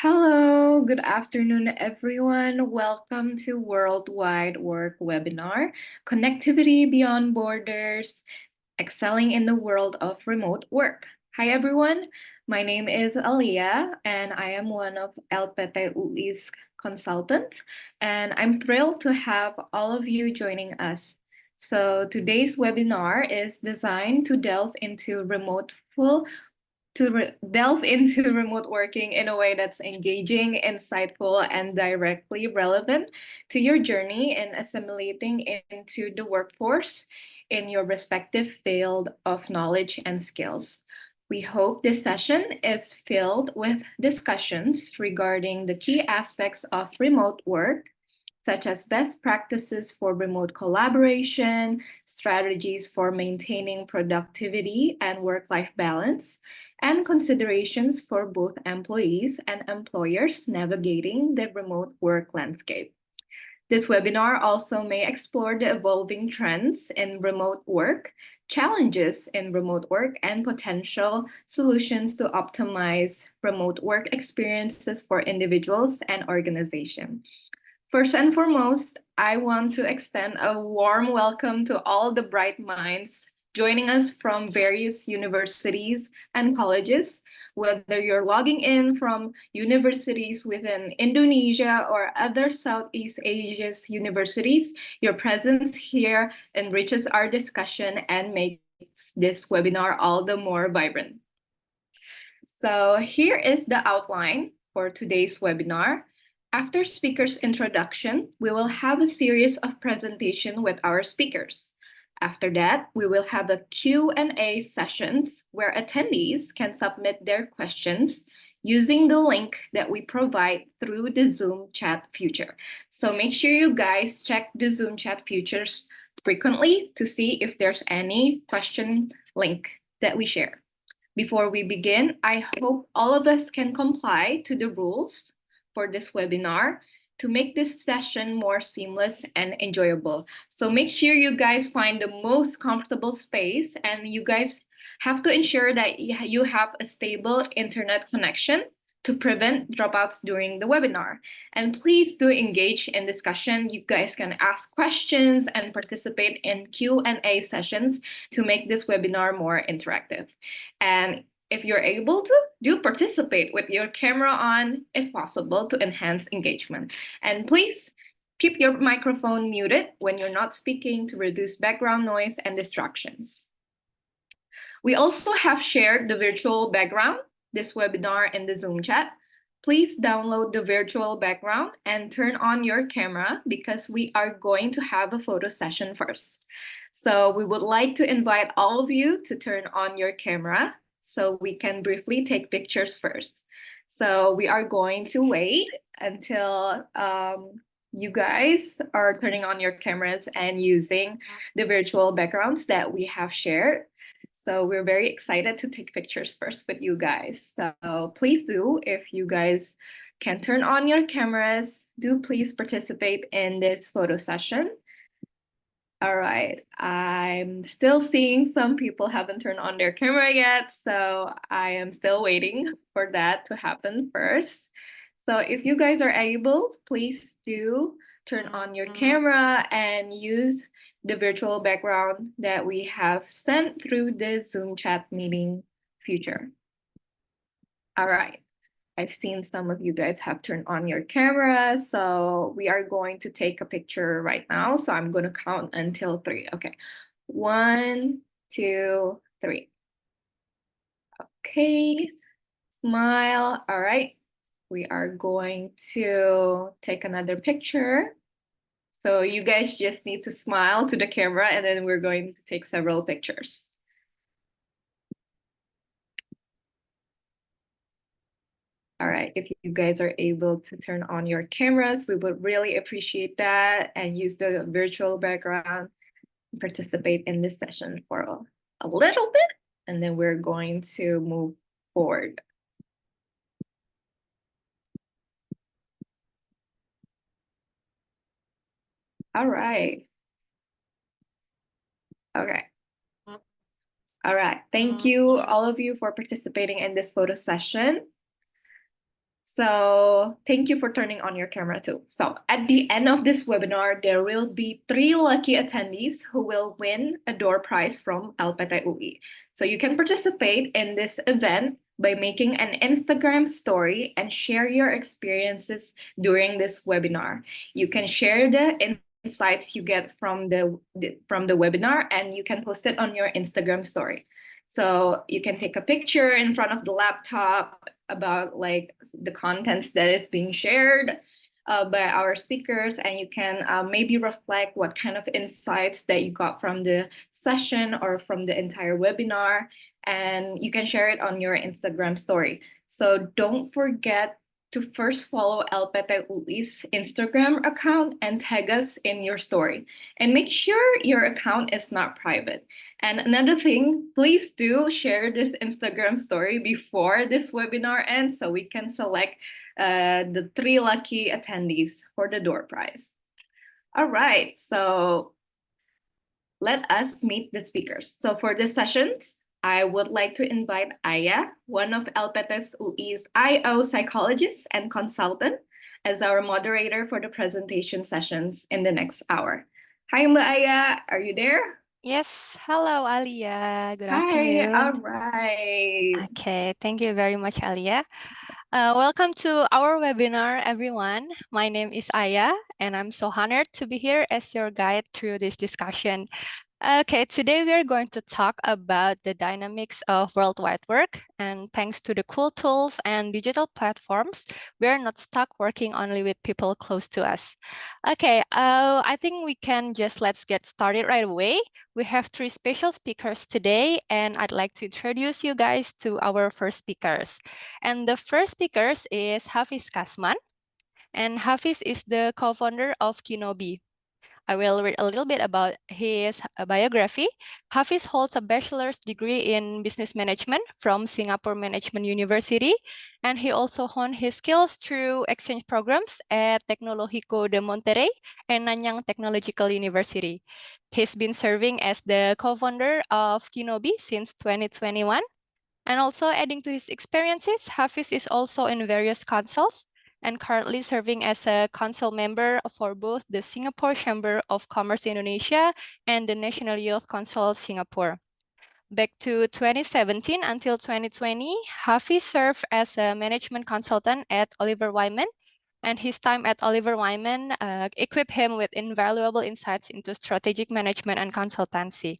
Hello, good afternoon, everyone. Welcome to Worldwide Work webinar, Connectivity Beyond Borders, Excelling in the World of Remote Work. Hi, everyone. My name is Aliyah, and I am one of LPT UI's consultants, and I'm thrilled to have all of you joining us. So today's webinar is designed to delve into delve into remote working in a way that's engaging, insightful, and directly relevant to your journey in assimilating into the workforce in your respective field of knowledge and skills. We hope this session is filled with discussions regarding the key aspects of remote work, such as best practices for remote collaboration, strategies for maintaining productivity and work-life balance, and considerations for both employees and employers navigating the remote work landscape. This webinar also may explore the evolving trends in remote work, challenges in remote work, and potential solutions to optimize remote work experiences for individuals and organizations. First and foremost, I want to extend a warm welcome to all the bright minds joining us from various universities and colleges, whether you're logging in from universities within Indonesia or other Southeast Asia's universities. Your presence here enriches our discussion and makes this webinar all the more vibrant. So here is the outline for today's webinar. After speaker's introduction, we will have a series of presentation with our speakers. After that, we will have a Q&A sessions where attendees can submit their questions using the link that we provide through the Zoom chat feature. So make sure you guys check the Zoom chat features frequently to see if there's any question link that we share. Before we begin, I hope all of us can comply to the rules for this webinar to make this session more seamless and enjoyable. So make sure you guys find the most comfortable space, and you guys have to ensure that you have a stable internet connection to prevent dropouts during the webinar. And please do engage in discussion. You guys can ask questions and participate in Q&A sessions to make this webinar more interactive. And if you're able to, do participate with your camera on, if possible, to enhance engagement. And please keep your microphone muted when you're not speaking to reduce background noise and distractions. We also have shared the virtual background, this webinar in the Zoom chat. Please download the virtual background and turn on your camera because we are going to have a photo session first. So we would like to invite all of you to turn on your camera so we can briefly take pictures first. So we are going to wait until you guys are turning on your cameras and using the virtual backgrounds that we have shared. So we're very excited to take pictures first with you guys. So please do, if you guys can turn on your cameras, do please participate in this photo session. All right, I'm still seeing some people haven't turned on their camera yet, so I am still waiting for that to happen first. So if you guys are able, please do turn on your camera and use the virtual background that we have sent through the Zoom chat meeting feature. All right. I've seen some of you guys have turned on your camera, so we are going to take a picture right now. So I'm going to count until 3. Okay, 1, 2, 3. Okay, smile. All right, we are going to take another picture. So you guys just need to smile to the camera, and then we're going to take several pictures. All right, if you guys are able to turn on your cameras, we would really appreciate that, and use the virtual background and participate in this session for a little bit, and then we're going to move forward. All right. Okay. All right. Thank you, all of you, for participating in this photo session. So thank you for turning on your camera too. So at the end of this webinar, there will be 3 lucky attendees who will win a door prize from LPT UI. So you can participate in this event by making an Instagram story and share your experiences during this webinar. You can share the insights you get from the webinar, and you can post it on your Instagram story. So you can take a picture in front of the laptop about like the contents that is being shared by our speakers, and you can maybe reflect what kind of insights that you got from the session or from the entire webinar, and you can share it on your Instagram story. So don't forget to first follow LPT UI's Instagram account and tag us in your story. And make sure your account is not private. And another thing, please do share this Instagram story before this webinar ends so we can select the 3 lucky attendees for the door prize. All right, so let us meet the speakers. So for the sessions, I would like to invite Aya, one of LPT UI's IO psychologist and consultant, as our moderator for the presentation sessions in the next hour. Hi, Mbak Aya, are you there? Yes, hello Alia. Good Hi, all afternoon. right. Okay, thank you very much, Alia. Welcome to our webinar, everyone. My name is Aya, and I'm so honored to be here as your guide through this discussion. Okay, today we are going to talk about the dynamics of worldwide work, and thanks to the cool tools and digital platforms, we are not stuck working only with people close to us. Okay, I think we can let's get started right away. We have 3 special speakers today, and I'd like to introduce you guys to our first speakers. And the first speakers is Hafiz Kasman, and Hafiz is the co-founder of Kinobi. I will read a little bit about his biography. Hafiz holds a bachelor's degree in business management from Singapore Management University, and he also honed his skills through exchange programs at Tecnológico de Monterrey and Nanyang Technological University. He's been serving as the co-founder of Kinobi since 2021. And also adding to his experiences, Hafiz is also in various councils and currently serving as a council member for both the Singapore Chamber of Commerce Indonesia and the National Youth Council of Singapore. Back to 2017 until 2020, Hafiz served as a management consultant at Oliver Wyman, and his time at Oliver Wyman equipped him with invaluable insights into strategic management and consultancy.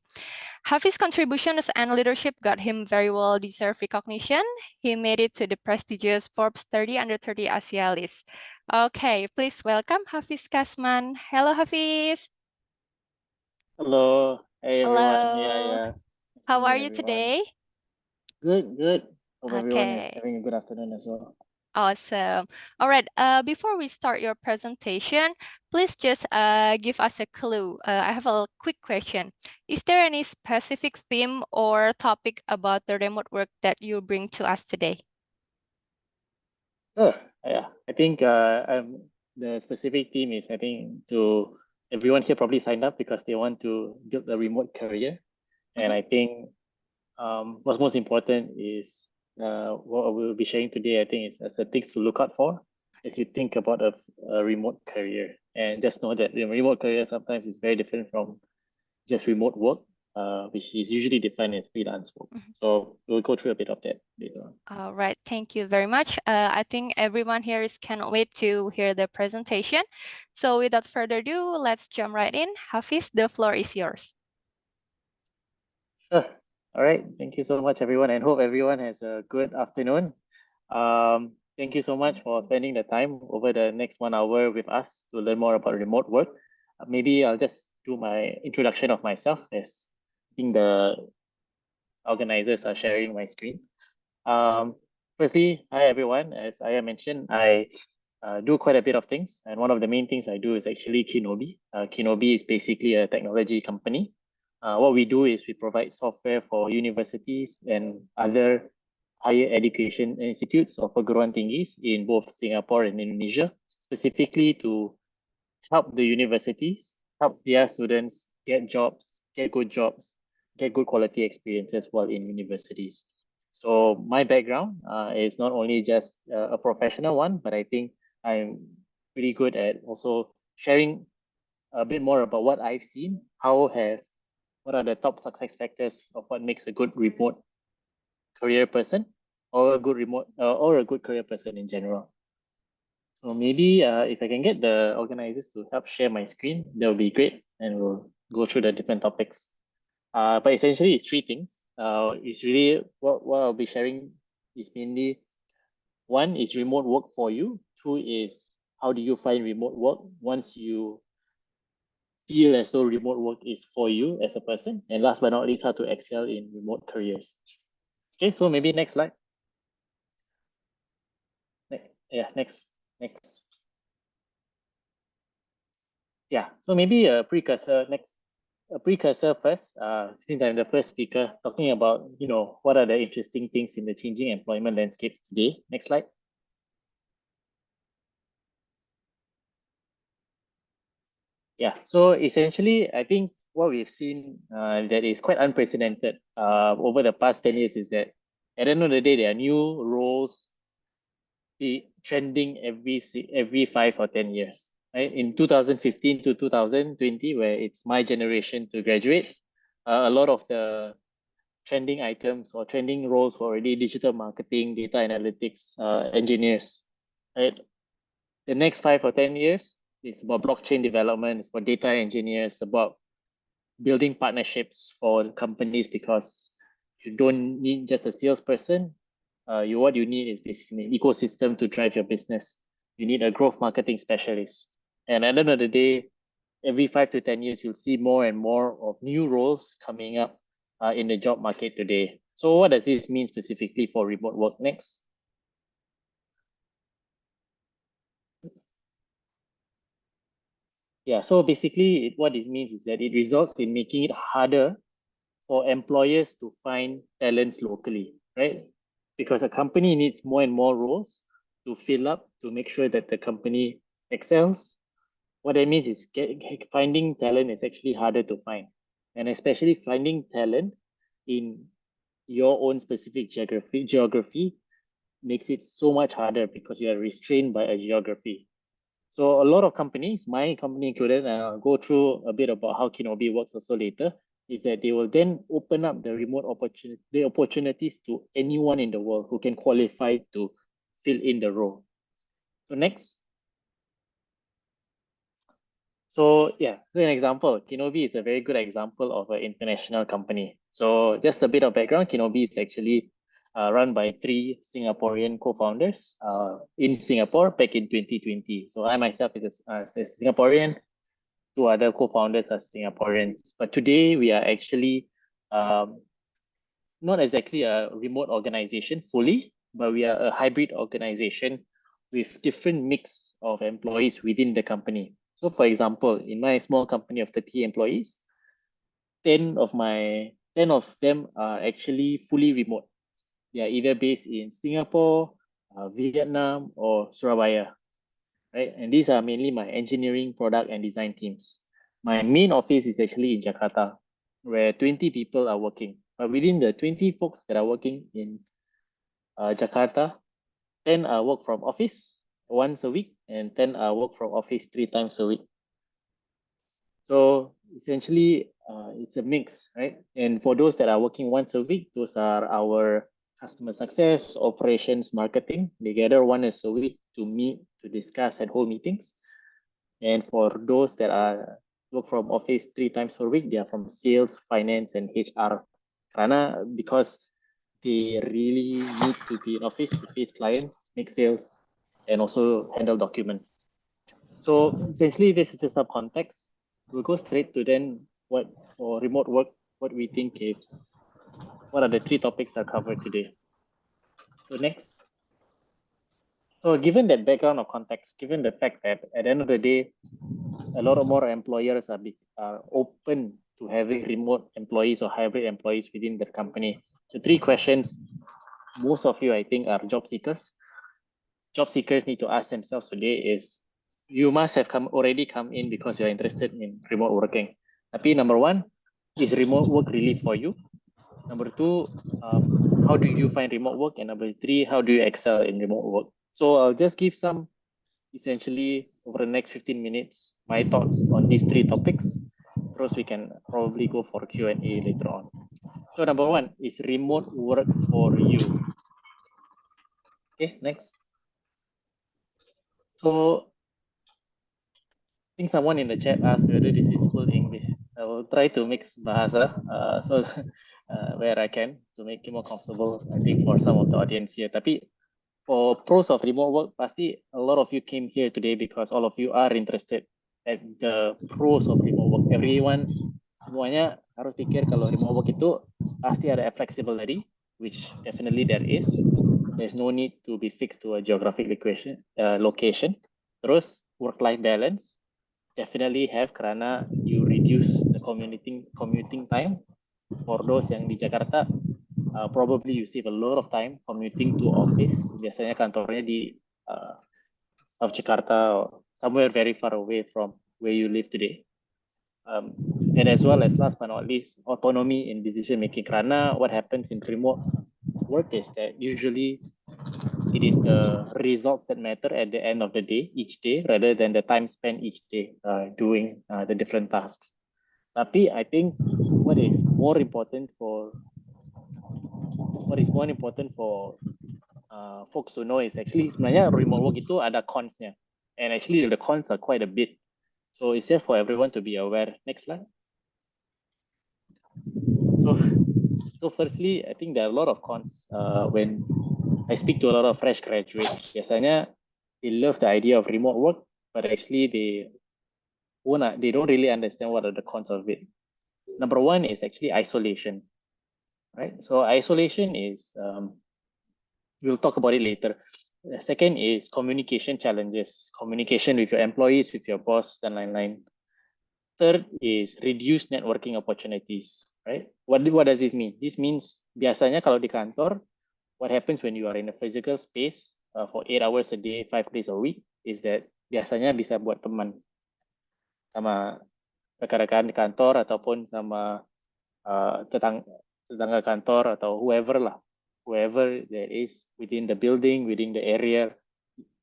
Hafiz's contributions and leadership got him very well-deserved recognition. He made it to the prestigious Forbes 30 Under 30 Asia list. Okay, please welcome Hafiz Kasman. Hello, Hafiz. Hello. Hey everyone. Yeah, Hello. yeah. Nice to How are meet you everyone. today? Good, good. Hope everyone is Okay. having a good afternoon as well. Awesome. All right. Before we start your presentation, please just give us a clue. I have a quick question. Is there any specific theme or topic about the remote work that you bring to us today? Sure. Yeah. I think the specific theme is I think to everyone here probably signed up because they want to build a remote career. And I think what's most important is what we'll be sharing today, I think is as the things to look out for as you think about a remote career. And just know that the remote career sometimes is very different from just remote work, which is usually defined as freelance work. So we'll go through a bit of that later on. All right, thank you very much. I think everyone here cannot wait to hear the presentation. So without further ado, let's jump right in. Hafiz, the floor is yours. Sure. All right. Thank you so much, everyone, and hope everyone has a good afternoon. Thank you so much for spending the time over the next 1 hour with us to learn more about remote work. Maybe I'll just do my introduction of myself as I think the organizers are sharing my screen. Firstly, hi everyone. As I mentioned, I do quite a bit of things, and one of the main things I do is actually Kinobi. Kinobi is basically a technology company. What we do is we provide software for universities and other higher education institutes or perguruan tinggis in both Singapore and Indonesia, specifically to help the universities help their students get jobs, get good quality experiences while in universities. So my background is not only just a professional one, but I think I'm pretty good at also sharing a bit more about what I've seen, what are the top success factors of what makes a good remote career person, or a good or a good career person in general. So maybe if I can get the organizers to help share my screen, that would be great, and we'll go through the different topics. But essentially, it's three things. It's really what I'll be sharing is mainly one is remote work for you. Two is how do you find remote work once you feel as though remote work is for you as a person. And last but not least, how to excel in remote careers. Okay, so maybe next slide. Yeah, next. Yeah, so maybe a precursor first, since I'm the first speaker, talking about, what are the interesting things in the changing employment landscape today. Next slide. Yeah, so essentially, I think what we've seen that is quite unprecedented over the past 10 years is that at the end of the day, there are new roles trending every 5 or 10 years. Right? In 2015 to 2020, where it's my generation to graduate, a lot of the trending items or trending roles were already digital marketing, data analytics, engineers. Right? The next 5 or 10 years, it's about blockchain development, it's about data engineers, about building partnerships for companies, because you don't need just a salesperson. What you need is basically an ecosystem to drive your business. You need a growth marketing specialist. And at the end of the day, every 5 to 10 years, you'll see more and more of new roles coming up in the job market today. So what does this mean specifically for remote work? Next. Yeah, so basically what it means is that it results in making it harder for employers to find talents locally, right? Because a company needs more and more roles to fill up to make sure that the company excels. What that means is finding talent is actually harder to find, and especially finding talent in your own specific geography makes it so much harder because you are restrained by a geography. So a lot of companies, my company included, and I'll go through a bit about how Kinobi works also later, is that they will then open up the opportunities to anyone in the world who can qualify to fill in the role. So next. So yeah, so an example, Kinobi is a very good example of an international company. So just a bit of background, Kinobi is actually run by 3 Singaporean co-founders in Singapore back in 2020. So I myself is a Singaporean, 2 other co-founders are Singaporeans. But today we are actually not exactly a remote organization fully, but we are a hybrid organization with different mix of employees within the company. So for example, in my small company of 30 employees, 10 of them are actually fully remote. They are either based in Singapore, Vietnam, or Surabaya, right? And these are mainly my engineering, product, and design teams. My main office is actually in Jakarta, where 20 people are working. But within the 20 folks that are working in Jakarta, 10 are work from office once a week, and 10 are work from office 3 times a week. So essentially, it's a mix, right? And for those that are working once a week, those are our customer success, operations, marketing. They gather once a week to meet, to discuss and hold meetings. And for those that are work from office 3 times per week, they are from sales, finance, and HR. Because they really need to be in office to face clients, make sales, and also handle documents. So essentially, this is just some context. We'll go straight to then what for remote work, what we think is, what are the 3 topics that are covered today. So next. So given that background of context, given the fact that at the end of the day, a lot of more employers are open to having remote employees or hybrid employees within their company. The 3 questions most of you, I think, are job seekers. Job seekers need to ask themselves today is, you must have already come in because you're interested in remote working. Tapi number 1, is remote work really for you? Number two, how do you find remote work? And number three, how do you excel in remote work? So I'll just give some, essentially, over the next 15 minutes, my thoughts on these three topics. First, we can probably go for Q&A later on. So number one is remote work for you. Okay, next. So I think someone in the chat asked whether this is full English. I will try to mix bahasa, so where I can to make it more comfortable. I think for some of the audience here. Tapi for pros of remote work, pasti a lot of you came here today because all of you are interested at the pros of remote work. Everyone, semuanya harus pikir kalau remote work itu pasti ada flexibility, which definitely there is. There's no need to be fixed to a geographic location. Terus work-life balance definitely have karena you reduce the commuting time. For those yang di Jakarta, probably you save a lot of time commuting to office. Biasanya kantornya di South Jakarta or somewhere very far away from where you live today. And as well as last but not least, autonomy in decision making. Karena what happens in remote work is that usually it is the results that matter at the end of the day, each day, rather than the time spent each day doing the different tasks. Tapi I think what is more important for folks to know is actually sebenarnya remote work itu ada cons-nya, and actually the cons are quite a bit. So it's just for everyone to be aware. Next slide. So firstly, I think there are a lot of cons when I speak to a lot of fresh graduates. Biasanya they love the idea of remote work, but actually they don't really understand what are the cons of it. Number one is actually isolation, right? So isolation is we'll talk about it later. The second is communication challenges, communication with your employees, with your boss, dan lain-lain. Third is reduced networking opportunities, right? What does this mean? This means biasanya kalau di kantor, what happens when you are in a physical space for 8 hours a day, 5 days a week, is that biasanya bisa buat teman sama rekan-rekan di kantor ataupun sama tetangga kantor atau whoever there is within the building, within the area,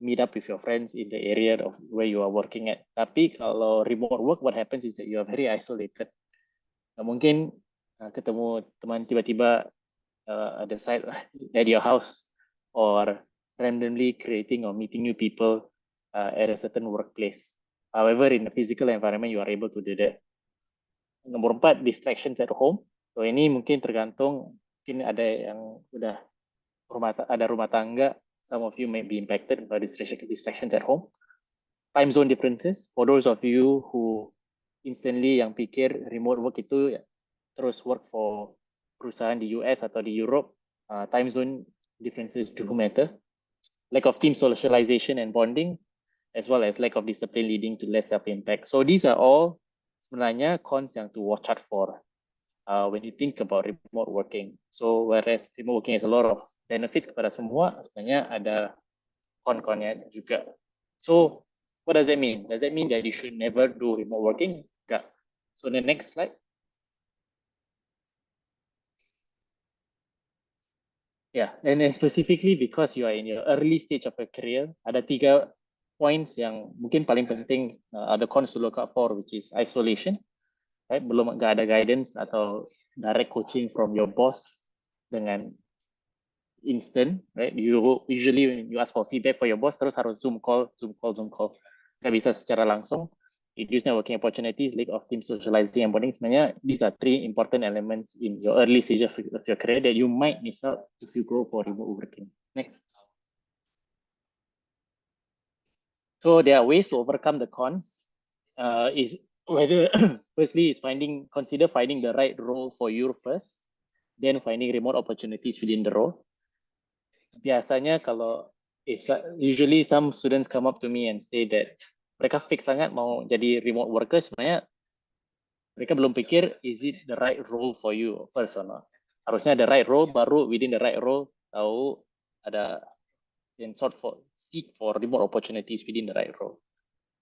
meet up with your friends in the area of where you are working at. Tapi kalau remote work, what happens is that you are very isolated. Mungkin ketemu teman tiba-tiba ada site at your house, or randomly creating or meeting new people at a certain workplace. However, in the physical environment, you are able to do that. Nomor 4, distractions at home. So ini mungkin tergantung, mungkin ada yang udah ada rumah tangga. Some of you may be impacted by distractions at home. Time zone differences. For those of you who instantly yang pikir remote work itu terus work for perusahaan di US atau di Europe, time zone differences do matter. Lack of team socialization and bonding, as well as lack of discipline leading to less self-impact. So these are all sebenarnya cons yang to watch out for when you think about remote working. So whereas remote working has a lot of benefits kepada semua, sebenarnya ada con-connya juga. So what does that mean? Does that mean that you should never do remote working? Enggak. So the next slide. Yeah, and then specifically because you are in your early stage of your career, ada 3 points yang mungkin paling penting, ada cons to look out for, which is isolation, right? Belum nggak ada guidance atau direct coaching from your boss dengan instant, right? You usually when you ask for feedback for your boss, terus harus Zoom call. Nggak bisa secara langsung. Reduce networking opportunities, lack of team socializing and bonding. Sebenarnya these are 3 important elements in your early stage of your career that you might miss out if you go for remote working. Next. So there are ways to overcome the cons. Is whether firstly is consider finding the right role for you first, then finding remote opportunities within the role. Biasanya kalau usually some students come up to me and say that mereka fix sangat mau jadi remote worker, sebenarnya mereka belum pikir is it the right role for you first or not. Harusnya ada right role, baru within the right role tahu ada seek for remote opportunities within the right role.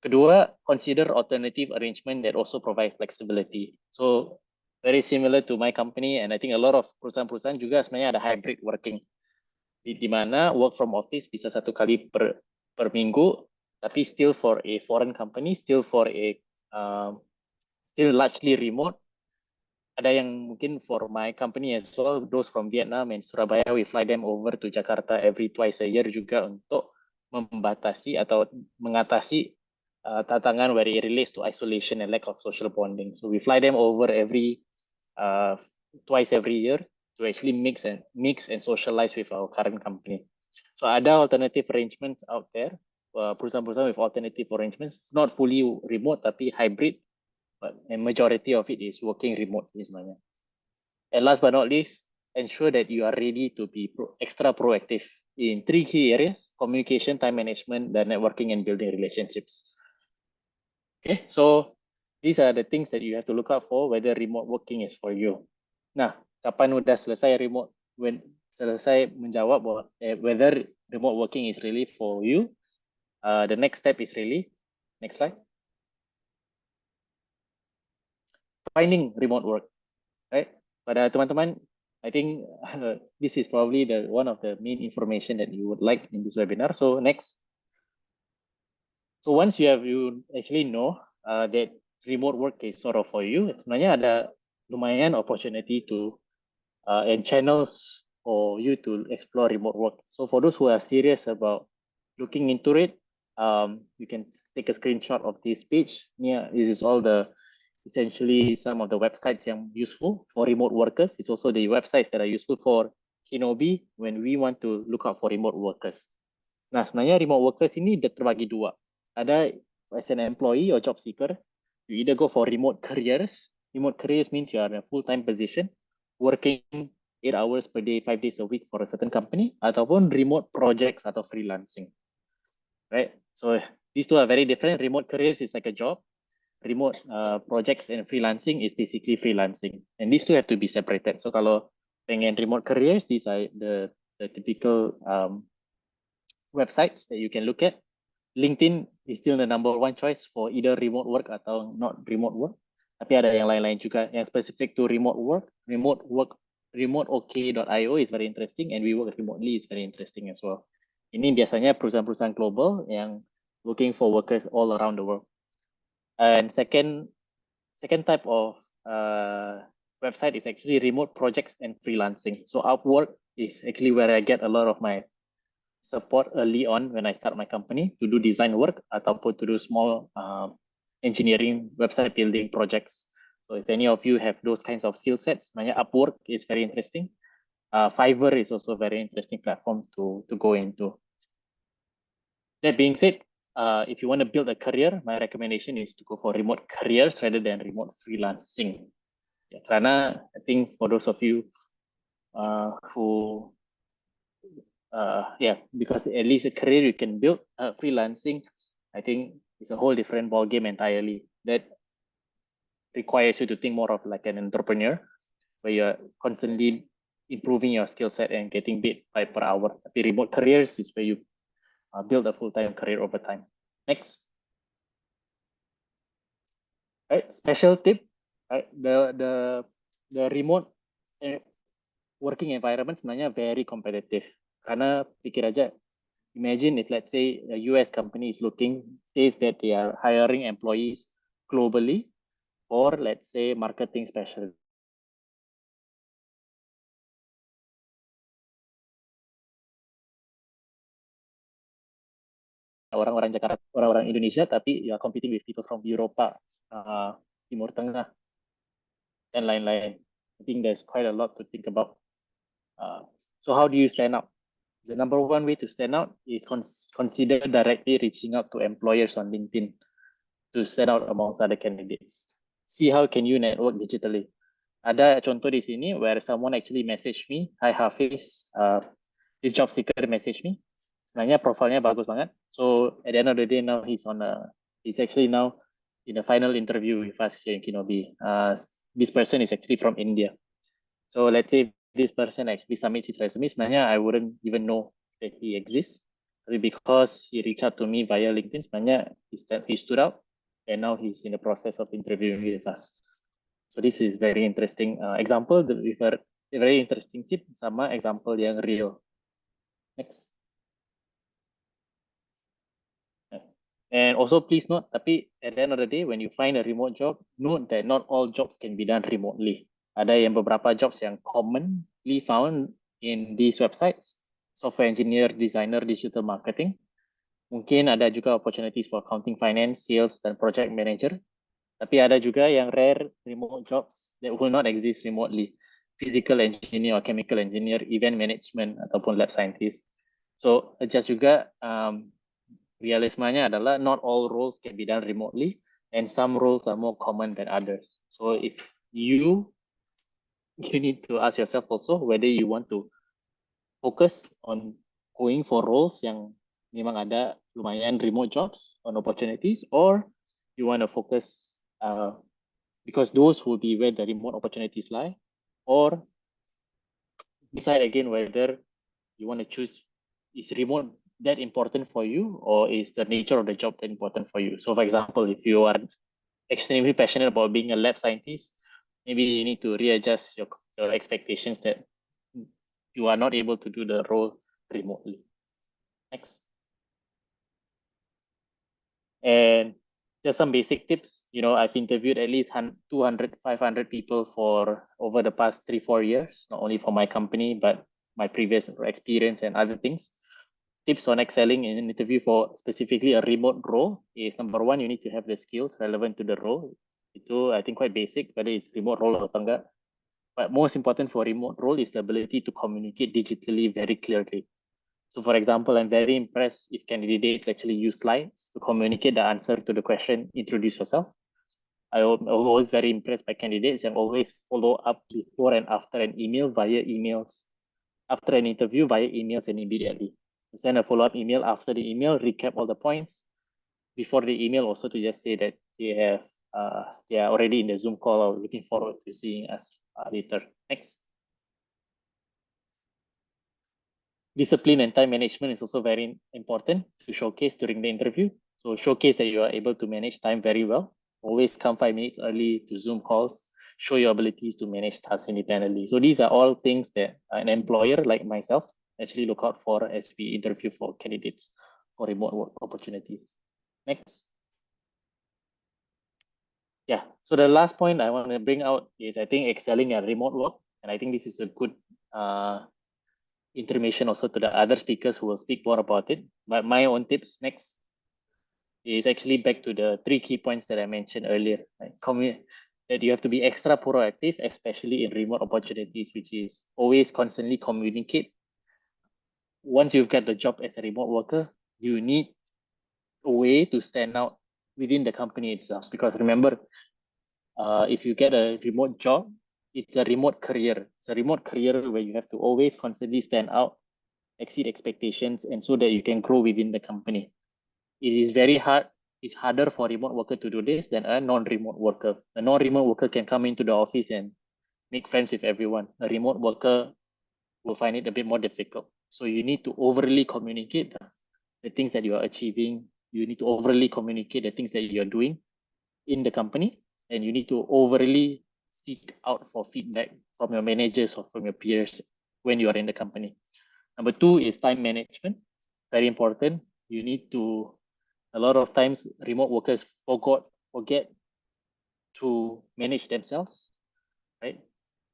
Kedua, consider alternative arrangement that also provide flexibility. So very similar to my company, and I think a lot of perusahaan-perusahaan juga sebenarnya ada hybrid working, di mana work from office bisa 1 kali per minggu, tapi still for a foreign company, still still largely remote. Ada yang mungkin for my company as well, those from Vietnam and Surabaya, we fly them over to Jakarta every twice a year juga untuk membatasi atau mengatasi tantangan where it relates to isolation and lack of social bonding. So we fly them over twice every year to actually mix and socialize with our current company. So ada alternative arrangements out there, perusahaan-perusahaan with alternative arrangements, not fully remote tapi hybrid, but a majority of it is working remotely sebenarnya. And last but not least, ensure that you are ready to be extra proactive in 3 key areas: communication, time management, dan networking and building relationships. Okay, so these are the things that you have to look out for whether remote working is for you. Nah, kapan udah selesai selesai menjawab whether remote working is really for you, the next step is really, next slide, finding remote work, right? Pada teman-teman, I think this is probably one of the main information that you would like in this webinar. So next. So once you actually know that remote work is sort of for you, sebenarnya ada lumayan opportunity to and channels for you to explore remote work. So for those who are serious about looking into it, you can take a screenshot of this page. Yeah, this is all essentially some of the websites yang useful for remote workers. It's also the websites that are useful for Kinobi when we want to look out for remote workers. Nah, sebenarnya remote workers ini terbagi 2. Ada as an employee or job seeker, you either go for remote careers. Remote careers means you are in a full-time position, working 8 hours per day, 5 days a week for a certain company, ataupun remote projects atau freelancing. Right? So these two are very different. Remote careers is like a job. Remote projects and freelancing is basically freelancing, and these two have to be separated. So kalau pengen remote careers, these are the typical websites that you can look at. LinkedIn is still the number 1 choice for either remote work atau not remote work. Tapi ada yang lain-lain juga yang specific to remote work. remoteok.io is very interesting, and we work remotely is very interesting as well. Ini biasanya perusahaan-perusahaan global yang looking for workers all around the world. And second type of website is actually remote projects and freelancing. So Upwork is actually where I get a lot of my support early on when I start my company to do design work ataupun to do small engineering website building projects. So if any of you have those kinds of skill sets, Upwork is very interesting. Fiverr is also a very interesting platform to go into. That being said, if you want to build a career, my recommendation is to go for remote careers rather than remote freelancing. Yeah, karena I think for those of you who, because at least a career you can build, freelancing, I think it's a whole different ballgame entirely. That requires you to think more of like an entrepreneur, where you're constantly improving your skill set and getting paid per hour. Tapi remote careers is where you build a full-time career over time. Next. Right, special tip, right? The remote working environment sebenarnya very competitive. Karena pikir aja, imagine if let's say a US company is says that they are hiring employees globally, or let's say marketing specialist. Orang-orang Jakarta, orang-orang Indonesia, tapi you are competing with people from Eropa, Timur Tengah, dan lain-lain. I think there's quite a lot to think about. So how do you stand out? The number 1 way to stand out is consider directly reaching out to employers on LinkedIn to stand out amongst other candidates. See how can you network digitally. Ada contoh di sini where someone actually message me, "Hi Hafiz, this job seeker message me." Sebenarnya profilnya bagus banget. So at the end of the day, now he's actually now in a final interview with us here in Kinobi. This person is actually from India. So let's say this person actually submits his resume, sebenarnya I wouldn't even know that he exists. But because he reached out to me via LinkedIn, sebenarnya he stood out, and now he's in the process of interviewing with us. So this is very interesting example with a very interesting tip sama example yang real. Next. And also please note, tapi at the end of the day, when you find a remote job, note that not all jobs can be done remotely. Ada yang beberapa jobs yang commonly found in these websites, software engineer, designer, digital marketing. Mungkin ada juga opportunities for accounting, finance, sales, dan project manager. Tapi ada juga yang rare remote jobs that will not exist remotely. Physical engineer or chemical engineer, event management, ataupun lab scientist. So adjust juga realismanya adalah not all roles can be done remotely and some roles are more common than others. So if you need to ask yourself also whether you want to focus on going for roles yang memang ada lumayan remote jobs on opportunities, or you want to focus because those will be where the remote opportunities lie, or decide again whether you want to choose is remote that important for you, or is the nature of the job that important for you. So for example, if you are extremely passionate about being a lab scientist, maybe you need to readjust your expectations that you are not able to do the role remotely. Next. And just some basic tips. You know, I've interviewed at least 200, 500 people for over the past 3-4 years, not only for my company, but my previous experience and other things. Tips on excelling in an interview for specifically a remote role is number one, you need to have the skills relevant to the role. Itu I think quite basic, whether it's remote role atau enggak. But most important for remote role is the ability to communicate digitally very clearly. So for example, I'm very impressed if candidates actually use slides to communicate the answer to the question, introduce yourself. I'm always very impressed by candidates and always follow up before and after an email via emails, after an interview via emails and immediately. Send a follow-up email after the email, recap all the points. Before the email also to just say that they are already in the Zoom call or looking forward to seeing us later. Next. Discipline and time management is also very important to showcase during the interview. So showcase that you are able to manage time very well. Always come 5 minutes early to Zoom calls. Show your abilities to manage tasks independently. So these are all things that an employer like myself actually look out for as we interview for candidates for remote work opportunities. Next. Yeah, so the last point I want to bring out is I think excelling at remote work. And I think this is a good information also to the other speakers who will speak more about it. But my own tips next is actually back to the 3 key points that I mentioned earlier. Right? That you have to be extra proactive, especially in remote opportunities, which is always constantly communicate. Once you've got the job as a remote worker, you need a way to stand out within the company itself. Because remember, if you get a remote job, it's a remote career. It's a remote career where you have to always constantly stand out, exceed expectations, and so that you can grow within the company. It is very hard. It's harder for a remote worker to do this than a non-remote worker. A non-remote worker can come into the office and make friends with everyone. A remote worker will find it a bit more difficult. So you need to overly communicate the things that you are achieving. You need to overly communicate the things that you're doing in the company, and you need to overly seek out for feedback from your managers or from your peers when you are in the company. Number 2 is time management. Very important. You need to, a lot of times remote workers forget to manage themselves, right?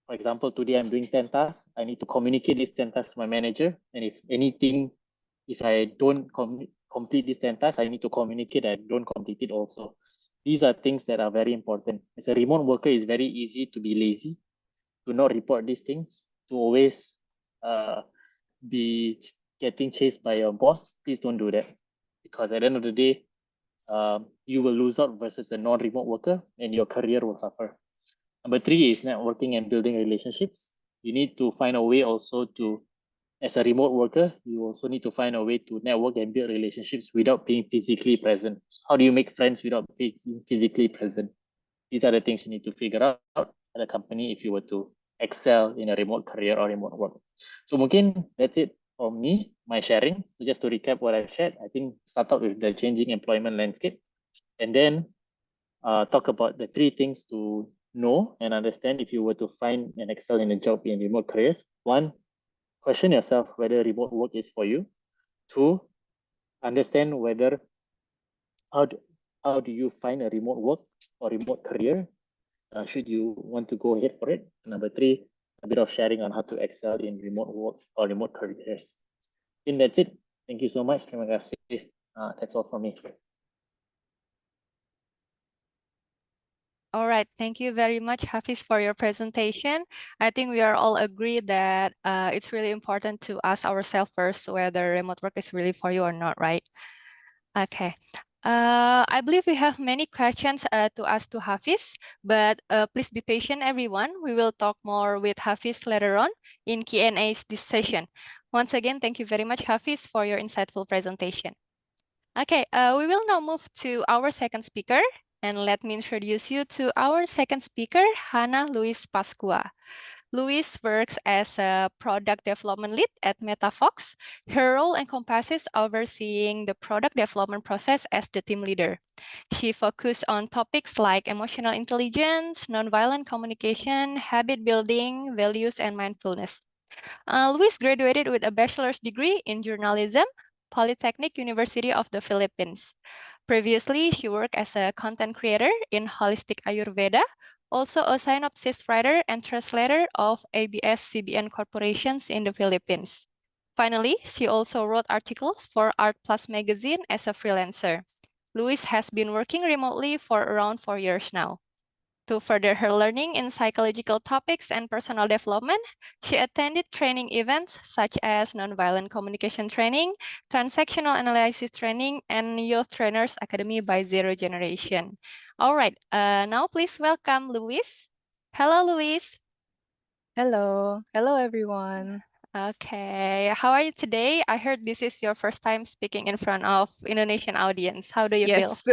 For example, today I'm doing 10 tasks. I need to communicate these 10 tasks to my manager. And if I don't complete these 10 tasks, I need to communicate I don't complete it also. These are things that are very important. As a remote worker, it's very easy to be lazy, to not report these things, to always be getting chased by your boss. Please don't do that. Because at the end of the day, you will lose out versus a non-remote worker and your career will suffer. Number 3 is networking and building relationships. You need to find a way also to, as a remote worker, you also need to find a way to network and build relationships without being physically present. How do you make friends without being physically present? These are the things you need to figure out at a company if you were to excel in a remote career or remote work. So mungkin that's it for me, my sharing. So just to recap what I've shared, I think start out with the changing employment landscape, and then talk about the 3 things to know and understand if you were to find and excel in a job in remote careers? One, question yourself whether remote work is for you. Two, understand whether how do, how do you find a remote work or remote career? Should you want to go ahead for it? Number three, a bit of sharing on how to excel in remote work or remote careers. And that's it. Thank you so much. Terima kasih. That's all from me. All right, thank you very much, Hafiz, for your presentation. I think we are all agreed that it's really important to ask ourselves first whether remote work is really for you or not, right? Okay. I believe we have many questions to ask to Hafiz, but please be patient, everyone. We will talk more with Hafiz later on in Q&As this session. Once again, thank you very much, Hafiz, for your insightful presentation. Okay, we will now move to our second speaker, and let me introduce you to our second speaker, Hannah Louise Pascua. Louise works as a product development lead at MetaFox. Her role encompasses overseeing the product development process as the team leader. She focuses on topics like emotional intelligence, nonviolent communication, habit building, values, and mindfulness. Louise graduated with a bachelor's degree in journalism, Polytechnic University of the Philippines. Previously, she worked as a content creator in Holistic Ayurveda, also a synopsis writer and translator of ABS-CBN corporations in the Philippines. Finally, she also wrote articles for Art Plus magazine as a freelancer. Louise has been working remotely for around 4 years now. To further her learning in psychological topics and personal development, she attended training events such as Nonviolent Communication Training, Transactional Analysis Training, and Youth Trainers Academy by Zero Generation. All right, now please welcome Louise. Hello, Louise. Hello. Hello, everyone. Okay, how are you today? I heard this is your first time speaking in front of Indonesian audience. How do you feel? Yes,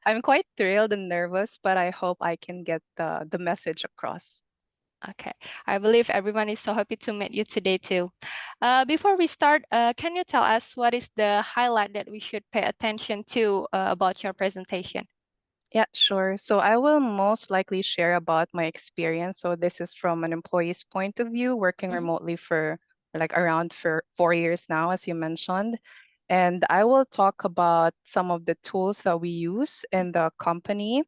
I'm quite thrilled and nervous, but I hope I can get the message across. Okay, I believe everyone is so happy to meet you today too. Before we start, can you tell us what is the highlight that we should pay attention to about your presentation? Yeah, sure. So I will most likely share about my experience. So this is from an employee's point of view, working Mhm. remotely for like around for 4 years now, as you mentioned. And I will talk about some of the tools that we use in the company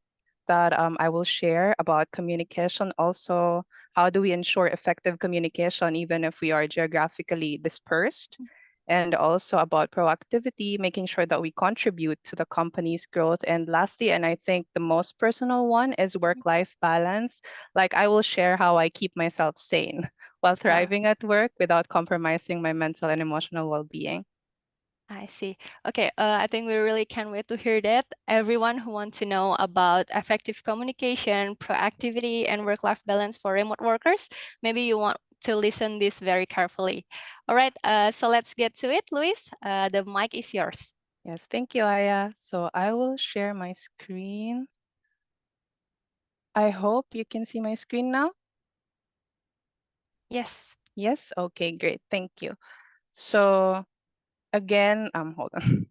that I will share about communication. Also, how do we ensure effective communication even if we are geographically dispersed? And also about proactivity, making sure that we contribute to the company's growth. And lastly, and I think the most personal one is work-life balance. Like I will share how I keep myself sane while thriving at work without compromising my mental and emotional well-being. I see. Okay, I think we really can't wait to hear that. Everyone who wants to know about effective communication, proactivity, and work-life balance for remote workers, maybe you want to listen this very carefully. All right, so let's get to it, Luis. The mic is yours. Yes, thank you, Aya. So I will share my screen. I hope you can see my screen now. Yes. Yes, okay, great. Thank you. So again, hold on.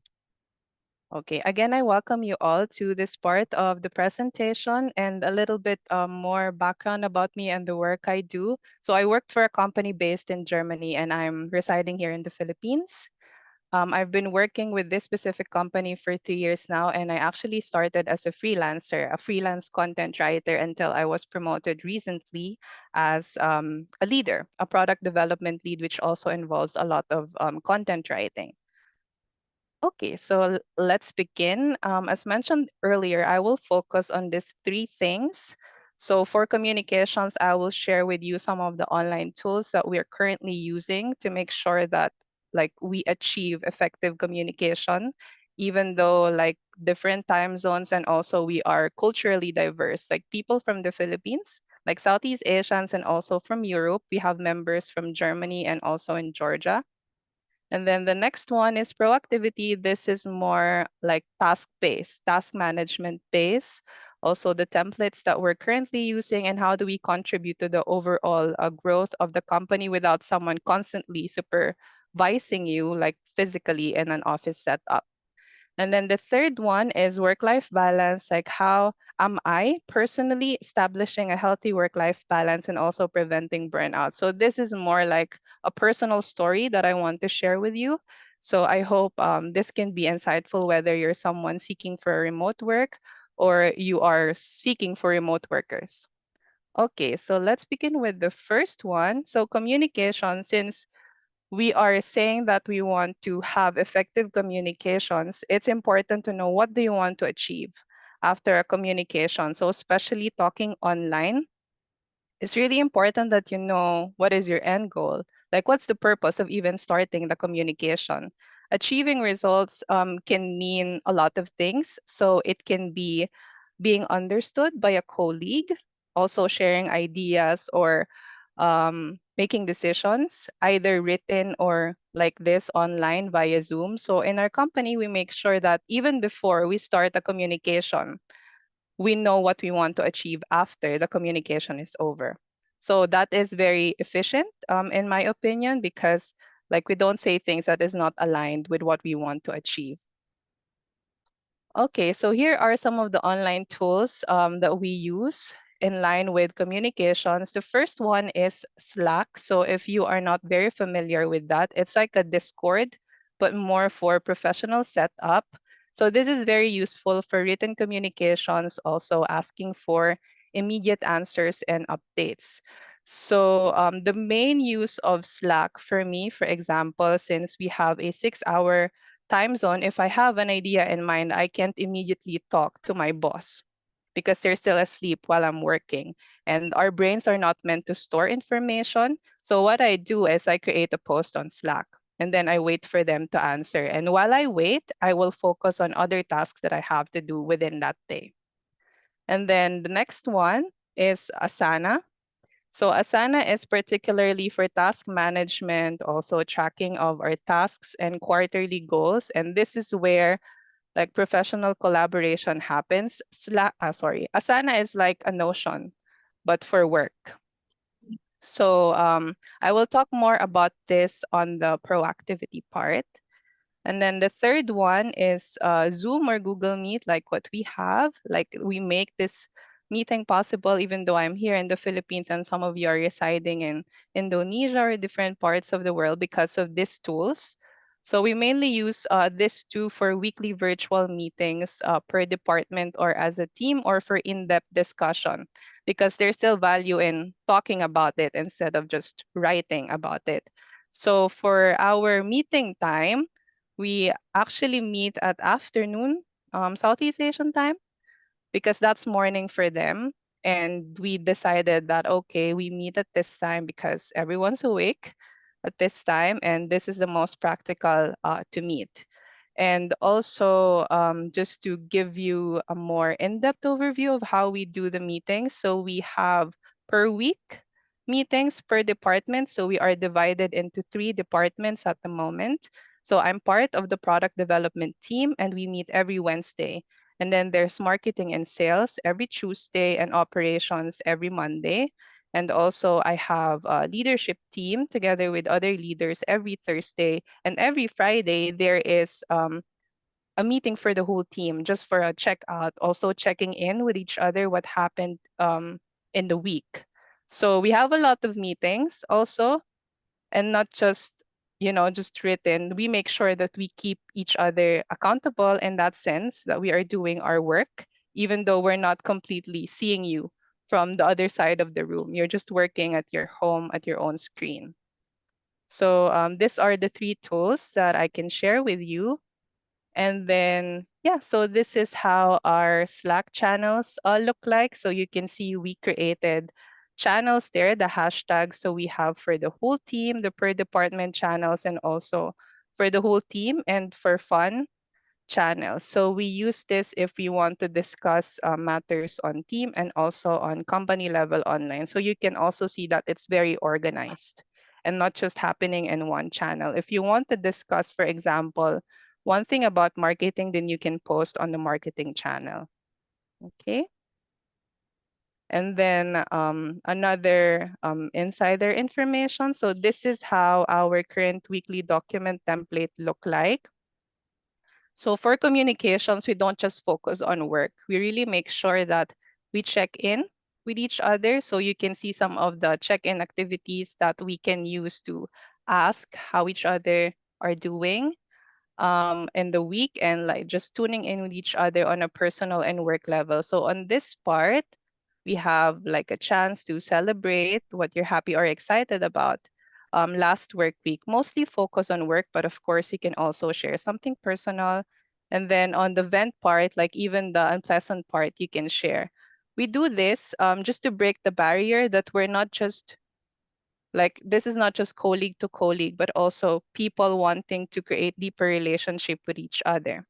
Okay, again, I welcome you all to this part of the presentation and a little bit more background about me and the work I do. So I worked for a company based in Germany and I'm residing here in the Philippines. I've been working with this specific company for 3 years now, and I actually started as a freelancer, a freelance content writer until I was promoted recently as a leader, a product development lead, which also involves a lot of content writing. Okay, so let's begin. As mentioned earlier, I will focus on these three things. So for communications, I will share with you some of the online tools that we are currently using to make sure that like we achieve effective communication, even though like different time zones and also we are culturally diverse, like people from the Philippines, like Southeast Asians and also from Europe. We have members from Germany and also in Georgia. And then the next one is proactivity. This is more like task-based, task management-based. Also the templates that we're currently using and how do we contribute to the overall growth of the company without someone constantly supervising you like physically in an office setup. And then the third one is work-life balance, like how am I personally establishing a healthy work-life balance and also preventing burnout. So this is more like a personal story that I want to share with you. So I hope this can be insightful, whether you're someone seeking for remote work or you are seeking for remote workers. Okay, so let's begin with the first one. So communication, since we are saying that we want to have effective communications, it's important to know what do you want to achieve after a communication. So especially talking online, it's really important that you know what is your end goal. Like what's the purpose of even starting the communication? Achieving results can mean a lot of things. So it can be being understood by a colleague, also sharing ideas or making decisions, either written or like this online via Zoom. So in our company, we make sure that even before we start a communication, we know what we want to achieve after the communication is over. So that is very efficient, in my opinion, because like we don't say things that is not aligned with what we want to achieve. Okay, so here are some of the online tools that we use in line with communications. The first one is Slack. So if you are not very familiar with that, it's like a Discord, but more for professional setup. So this is very useful for written communications, also asking for immediate answers and updates. So the main use of Slack for me, for example, since we have a 6-hour time zone, if I have an idea in mind, I can't immediately talk to my boss because they're still asleep while I'm working. And our brains are not meant to store information. So what I do is I create a post on Slack and then I wait for them to answer. And while I wait, I will focus on other tasks that I have to do within that day. And then the next one is Asana. So Asana is particularly for task management, also tracking of our tasks and quarterly goals. And this is where like professional collaboration happens. Asana is like a Notion, but for work. So I will talk more about this on the proactivity part. And then the third one is Zoom or Google Meet, like what we have. Like we make this meeting possible, even though I'm here in the Philippines and some of you are residing in Indonesia or different parts of the world because of these tools. So we mainly use this tool for weekly virtual meetings per department or as a team or for in-depth discussion because there's still value in talking about it instead of just writing about it. So for our meeting time, we actually meet at afternoon, Southeast Asian time, because that's morning for them. And we decided that, okay, we meet at this time because everyone's awake at this time, and this is the most practical to meet. And also, just to give you a more in-depth overview of how we do the meetings. So we have per week meetings per department. So we are divided into 3 departments at the moment. So I'm part of the product development team, and we meet every Wednesday. And then there's marketing and sales every Tuesday and operations every Monday. And also I have a leadership team together with other leaders every Thursday. And every Friday, there is a meeting for the whole team just for a checkout, also checking in with each other what happened in the week. So we have a lot of meetings also, and not just just written. We make sure that we keep each other accountable in that sense, that we are doing our work even though we're not completely seeing you from the other side of the room. You're just working at your home at your own screen. So these are the 3 tools that I can share with you. And then, yeah, so this is how our Slack channels look like. So you can see we created channels there, the hashtags. So we have for the whole team, the per department channels, and also for the whole team and for fun channels. So we use this if we want to discuss matters on team and also on company level online. So you can also see that it's very organized and not just happening in one channel. If you want to discuss, for example, one thing about marketing, then you can post on the marketing channel. Okay. And then another insider information. So this is how our current weekly document template look like. So for communications, we don't just focus on work. We really make sure that we check in with each other. So you can see some of the check-in activities that we can use to ask how each other are doing in the week, and like just tuning in with each other on a personal and work level. So on this part, we have like a chance to celebrate what you're happy or excited about. Last work week, mostly focus on work, but of course you can also share something personal. And then on the vent part, like even the unpleasant part, you can share. We do this just to break the barrier that we're not just like, this is not just colleague to colleague, but also people wanting to create deeper relationship with each other.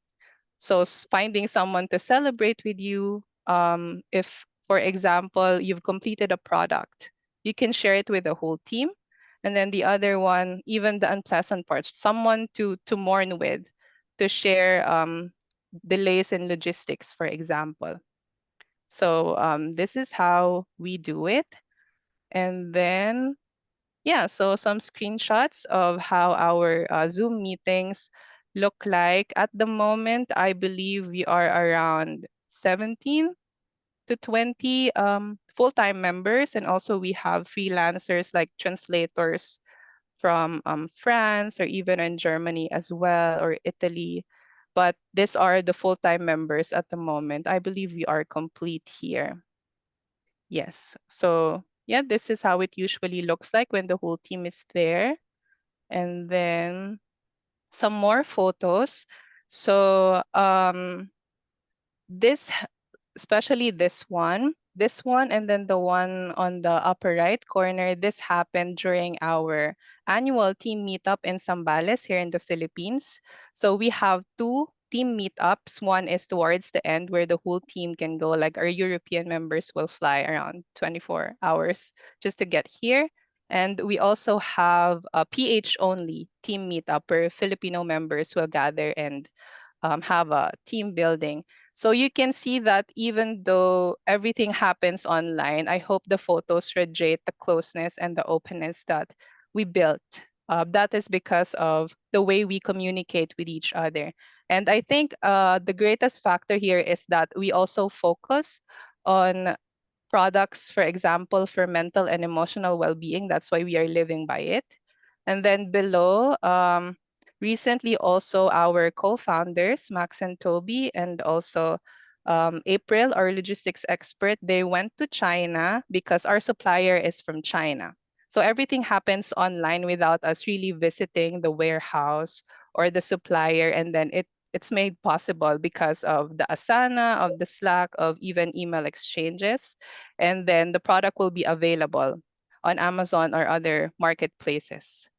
So finding someone to celebrate with you, if, for example, you've completed a product, you can share it with the whole team. And then the other one, even the unpleasant parts, someone to mourn with, to share delays in logistics, for example. So this is how we do it. And then yeah, so some screenshots of how our Zoom meetings look like. At the moment, I believe we are around 17 to 20 full-time members. And also we have freelancers like translators from France or even in Germany as well, or Italy. But these are the full-time members at the moment. I believe we are complete here. Yes, so yeah, this is how it usually looks like when the whole team is there. And then some more photos. So this, especially this one, and then the one on the upper right corner, this happened during our annual team meetup in Zambales here in the Philippines. So we have two team meetups. One is towards the end where the whole team can go, like our European members will fly around 24 hours just to get here. And we also have a PH only team meetup where Filipino members will gather and have a team building. So you can see that even though everything happens online, I hope the photos radiate the closeness and the openness that we built. That is because of the way we communicate with each other. And I think the greatest factor here is that we also focus on products, for example, for mental and emotional well-being. That's why we are living by it. And then below, recently also our co-founders, Max and Toby, and also April, our logistics expert, they went to China because our supplier is from China. So everything happens online without us really visiting the warehouse or the supplier, and then it's made possible because of the Asana, of the Slack, of even email exchanges. And then the product will be available on Amazon or other marketplaces.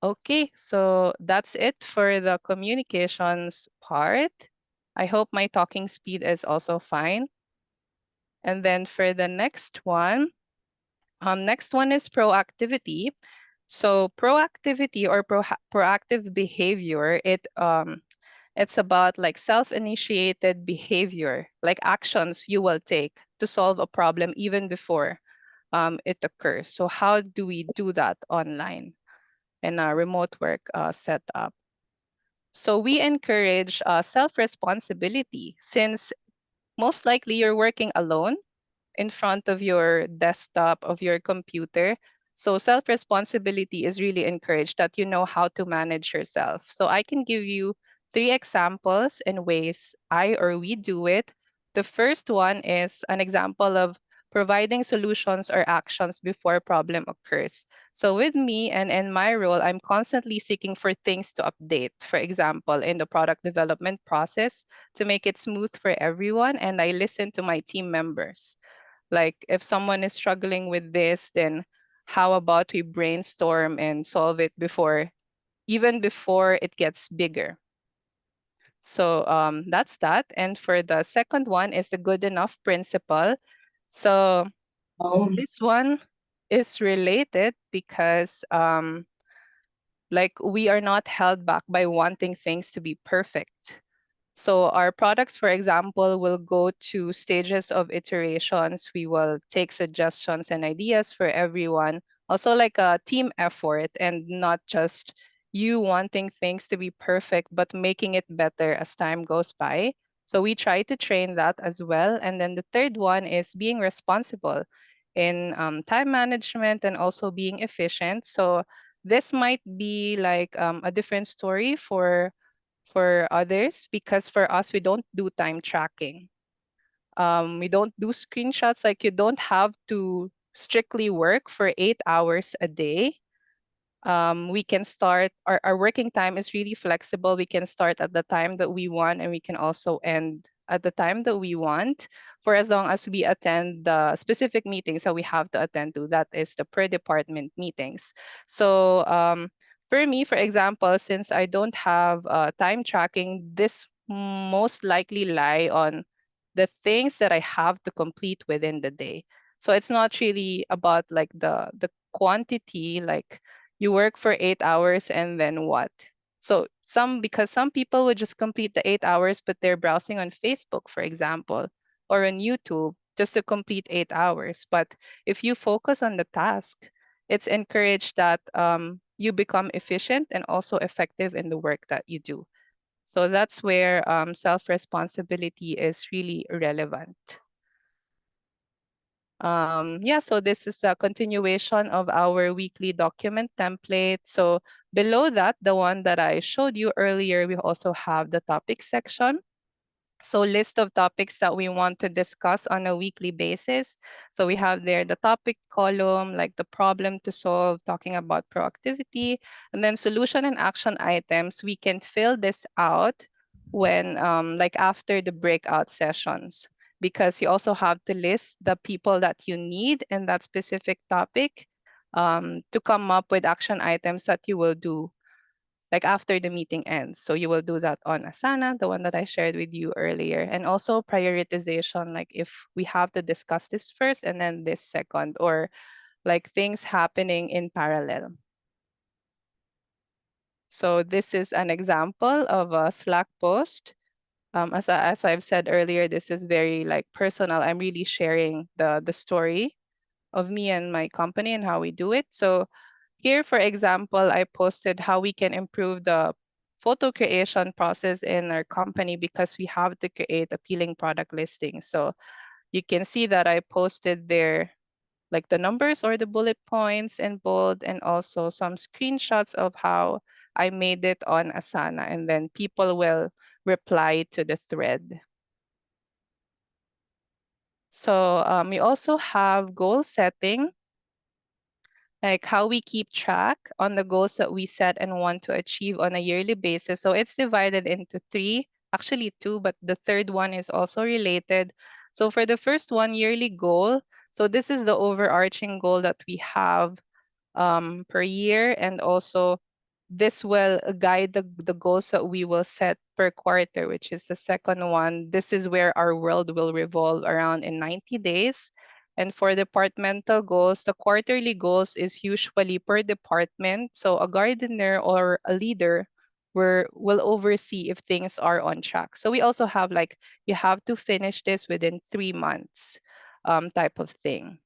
Okay, so that's it for the communications part. I hope my talking speed is also fine. And then for the next one is proactivity. So proactivity or proactive behavior, it's about like self-initiated behavior, like actions you will take to solve a problem even before it occurs. So how do we do that online in a remote work setup? So we encourage self-responsibility, since most likely you're working alone in front of your desktop, of your computer. So self-responsibility is really encouraged, that you know how to manage yourself. So I can give you 3 examples in ways I or we do it. The first one is an example of providing solutions or actions before a problem occurs. So with me and in my role, I'm constantly seeking for things to update. For example, in the product development process, to make it smooth for everyone, and I listen to my team members. Like if someone is struggling with this, then how about we brainstorm and solve it even before it gets bigger. So that's that. And for the second one is the good enough principle. So this one is related because like we are not held back by wanting things to be perfect. So our products, for example, will go to stages of iterations. We will take suggestions and ideas for everyone. Also like a team effort and not just you wanting things to be perfect, but making it better as time goes by. So we try to train that as well. And then the third one is being responsible in time management and also being efficient. So this might be like a different story for others, because for us, we don't do time tracking. We don't do screenshots. Like, you don't have to strictly work for 8 hours a day. We can start, our working time is really flexible. We can start at the time that we want, and we can also end at the time that we want, for as long as we attend the specific meetings that we have to attend to. That is the per department meetings. So for me, for example, since I don't have time tracking, this most likely lie on the things that I have to complete within the day. So it's not really about like the quantity, like you work for 8 hours and then what? So because some people would just complete the 8 hours, but they're browsing on Facebook, for example, or on YouTube just to complete 8 hours. But if you focus on the task, it's encouraged that you become efficient and also effective in the work that you do. So that's where self-responsibility is really relevant. Yeah, so this is a continuation of our weekly document template. So below that, the one that I showed you earlier, we also have the topic section. So list of topics that we want to discuss on a weekly basis. So we have there the topic column, like the problem to solve, talking about proactivity, and then solution and action items. We can fill this out when like after the breakout sessions, because you also have to list the people that you need in that specific topic to come up with action items that you will do like after the meeting ends. So you will do that on Asana, the one that I shared with you earlier, and also prioritization, like if we have to discuss this first and then this second, or like things happening in parallel. So this is an example of a Slack post. As I've said earlier, this is very like personal. I'm really sharing the story of me and my company and how we do it. So here, for example, I posted how we can improve the photo creation process in our company because we have to create appealing product listings. So you can see that I posted there like the numbers or the bullet points in bold, and also some screenshots of how I made it on Asana, and then people will reply to the thread. So we also have goal setting, like how we keep track on the goals that we set and want to achieve on a yearly basis. So it's divided into three, actually two, but the third one is also related. So for the first one, yearly goal, so this is the overarching goal that we have per year, and also this will guide the goals that we will set per quarter, which is the second one. This is where our world will revolve around in 90 days. And for departmental goals, the quarterly goals is usually per department. So a gardener or a leader will oversee if things are on track. So we also have like, you have to finish this within 3 months type of thing.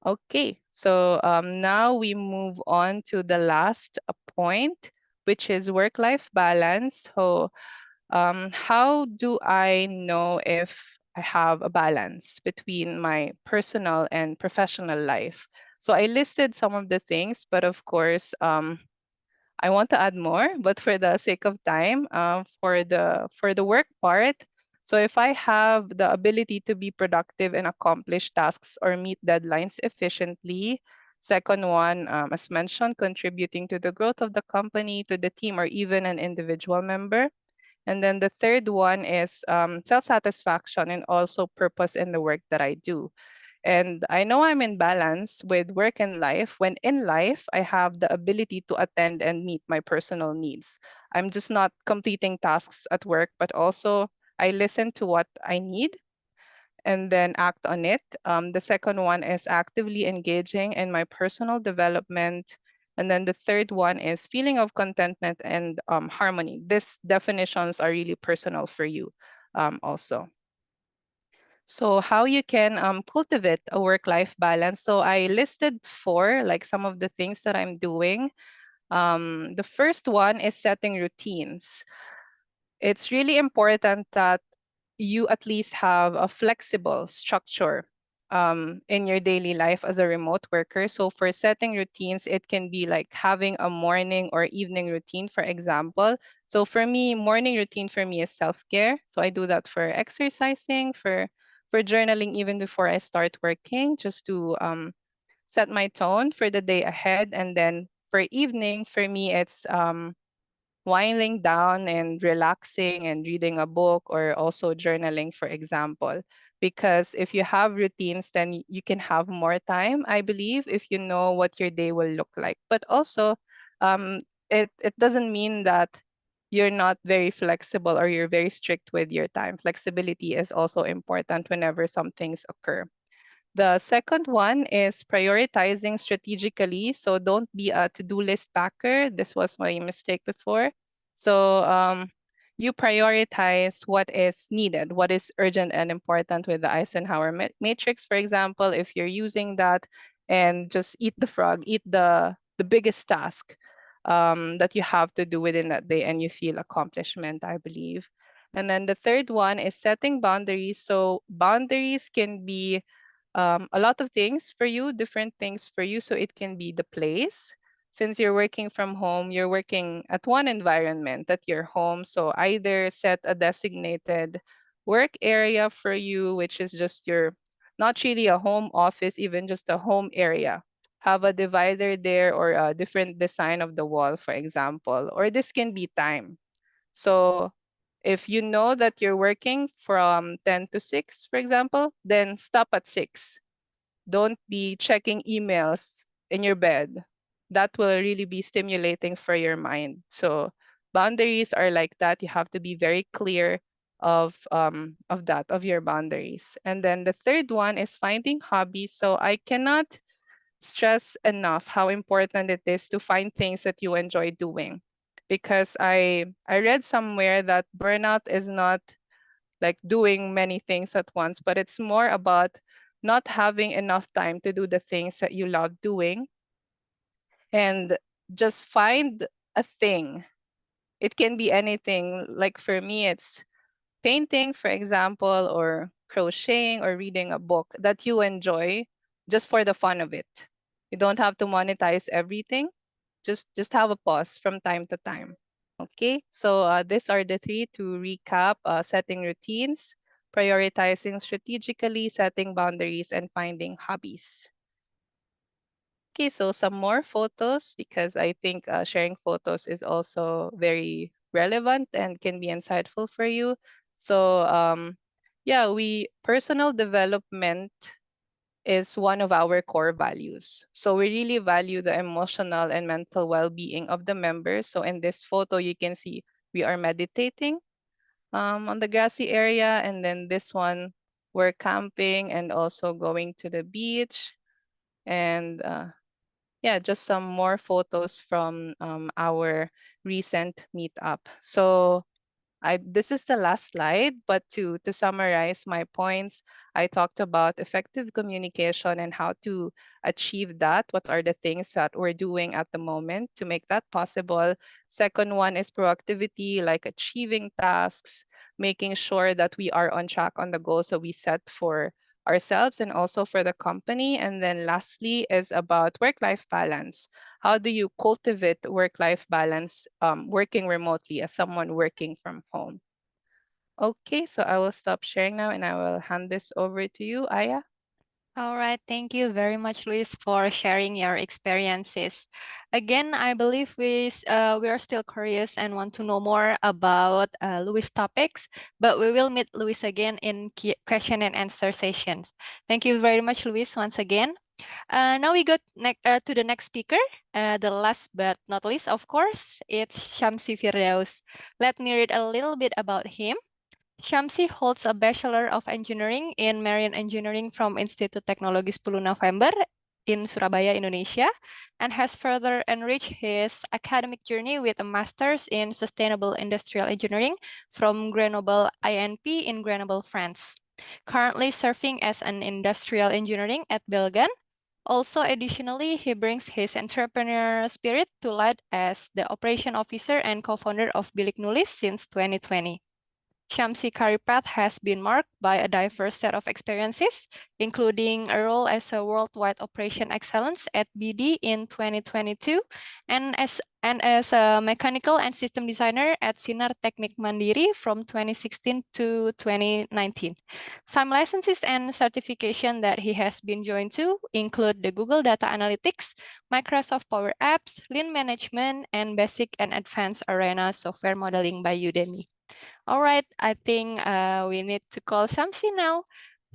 Okay, so now we move on to the last point, which is work-life balance. So how do I know if I have a balance between my personal and professional life? So I listed some of the things, but of course, I want to add more, but for the sake of time, for the work part, so if I have the ability to be productive and accomplish tasks or meet deadlines efficiently. Second one, as mentioned, contributing to the growth of the company, to the team, or even an individual member. And then the third one is self-satisfaction and also purpose in the work that I do. And I know I'm in balance with work and life when in life I have the ability to attend and meet my personal needs. I'm just not completing tasks at work, but also I listen to what I need and then act on it. The second one is actively engaging in my personal development. And then the third one is feeling of contentment and harmony. These definitions are really personal for you also. So how you can cultivate a work-life balance. So I listed four, like some of the things that I'm doing. The first one is setting routines. It's really important that you at least have a flexible structure in your daily life as a remote worker. So for setting routines, it can be like having a morning or evening routine, for example. So for me, morning routine for me is self-care. So I do that for exercising, for journaling even before I start working, just to set my tone for the day ahead. And then for evening, for me, it's winding down and relaxing and reading a book, or also journaling, for example. Because if you have routines, then you can have more time, I believe, if you know what your day will look like. But also, um, it doesn't mean that you're not very flexible or you're very strict with your time. Flexibility is also important whenever some things occur. The second one is prioritizing strategically. So don't be a to-do list packer. This was my mistake before. So you prioritize what is needed, what is urgent and important with the Eisenhower matrix, for example, if you're using that, and just eat the frog, eat the biggest task that you have to do within that day, and you feel accomplishment, I believe. And then the third one is setting boundaries. So boundaries can be a lot of things for you, different things for you. So it can be the place. Since you're working from home, you're working at one environment at your home. So either set a designated work area for you, which is just your, not really a home office, even just a home area. Have a divider there, or a different design of the wall, for example. Or this can be time. So if you know that you're working from 10 to 6, for example, then stop at 6. Don't be checking emails in your bed. That will really be stimulating for your mind. So boundaries are like that. You have to be very clear of your boundaries. And then the third one is finding hobbies. So I cannot stress enough how important it is to find things that you enjoy doing, because I read somewhere that burnout is not like doing many things at once, but it's more about not having enough time to do the things that you love doing. And just find a thing. It can be anything. Like for me, it's painting, for example, or crocheting, or reading a book that you enjoy just for the fun of it. You don't have to monetize everything. Just have a pause from time to time. Okay, so these are the three to recap: setting routines, prioritizing strategically, setting boundaries, and finding hobbies. Okay, so some more photos, because I think sharing photos is also very relevant and can be insightful for you. So yeah, personal development is one of our core values. So we really value the emotional and mental well-being of the members. So in this photo, you can see we are meditating on the grassy area. And then this one, we're camping and also going to the beach. And yeah, just some more photos from our recent meetup. So this is the last slide, but to summarize my points, I talked about effective communication and how to achieve that. What are the things that we're doing at the moment to make that possible? Second one is proactivity, like achieving tasks, making sure that we are on track on the goals that we set for ourselves and also for the company. And then lastly is about work-life balance. How do you cultivate work-life balance working remotely as someone working from home? Okay, so I will stop sharing now and I will hand this over to you, Aya. All right, thank you very much, Luis, for sharing your experiences. Again, I believe we are still curious and want to know more about Luis topics, but we will meet Luis again in question and answer sessions. Thank you very much, Luis, once again. Now we go to the next speaker. The last but not least, of course, it's Shamsi Firdaus. Let me read a little bit about him. Shamsi holds a Bachelor of Engineering in Marine Engineering from Institut Teknologi 10 November in Surabaya, Indonesia, and has further enriched his academic journey with a Master's in Sustainable Industrial Engineering from Grenoble INP in Grenoble, France. Currently serving as an industrial engineering at Belgan, Also, additionally, he brings his entrepreneurial spirit to light as the operation officer and co-founder of Bilik Nulis since 2020. Shamsi career path has been marked by a diverse set of experiences, including a role as a worldwide operation excellence at BD in 2022, and as a mechanical and system designer at Sinar Teknik Mandiri from 2016 to 2019. Some licenses and certification that he has been joined to include the Google Data Analytics, Microsoft Power Apps, Lean Management, and Basic and Advanced Arena Software Modeling by Udemy. All right, I think we need to call Shamsi now.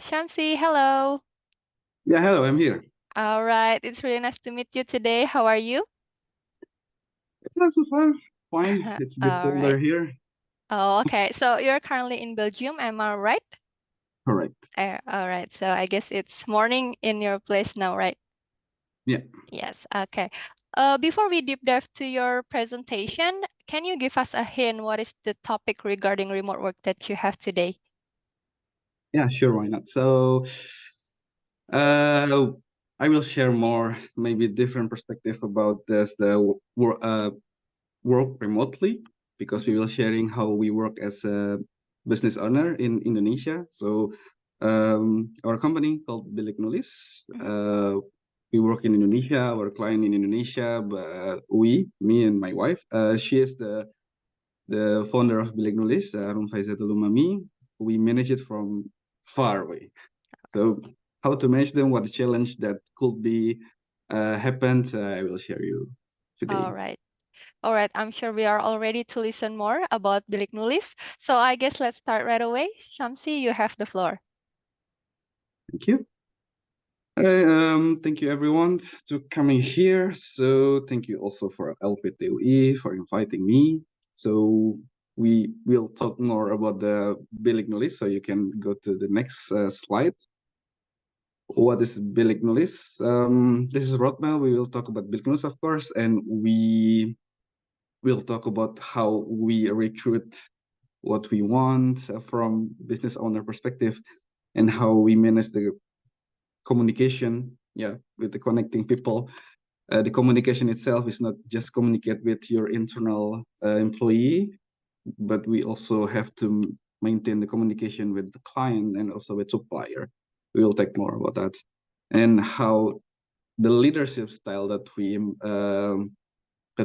Shamsi, hello. Yeah, hello, I'm here. All right, it's really nice to meet you today. How are you? It's not so far. Fine. It's a bit All colder right. here. Oh, okay. So you're currently in Belgium, am I right? Correct. All right. So I guess it's morning in your place now, right? Yeah. Yes. Okay. Before we deep dive to your presentation, can you give us a hint? What is the topic regarding remote work that you have today? Yeah, sure, why not? So I will share more, maybe different perspective about this, the work remotely, because we will sharing how we work as a business owner in Indonesia. So our company called Bilik Nulis, we work in Indonesia, our client in Indonesia, but me and my wife, she is the founder of Bilik Nulis, Rumfaizatul Umami. We manage it from far away. So how to manage them, what the challenge that could be happened, I will share you today. All right. All right, I'm sure we are all ready to listen more about Bilik Nulis. So I guess let's start right away. Shamsi, you have the floor. Thank you. Thank you everyone to coming here. So thank you also for LPTUI for inviting me. So we will talk more about the Bilik Nulis. So you can go to the next slide. What is Bilik Nulis? This is roadmap. We will talk about Bilik Nulis, of course, and we will talk about how we recruit what we want from business owner perspective and how we manage the communication, with the connecting people. The communication itself is not just communicate with your internal employee, but we also have to maintain the communication with the client and also with supplier. We will talk more about that, and how the leadership style that we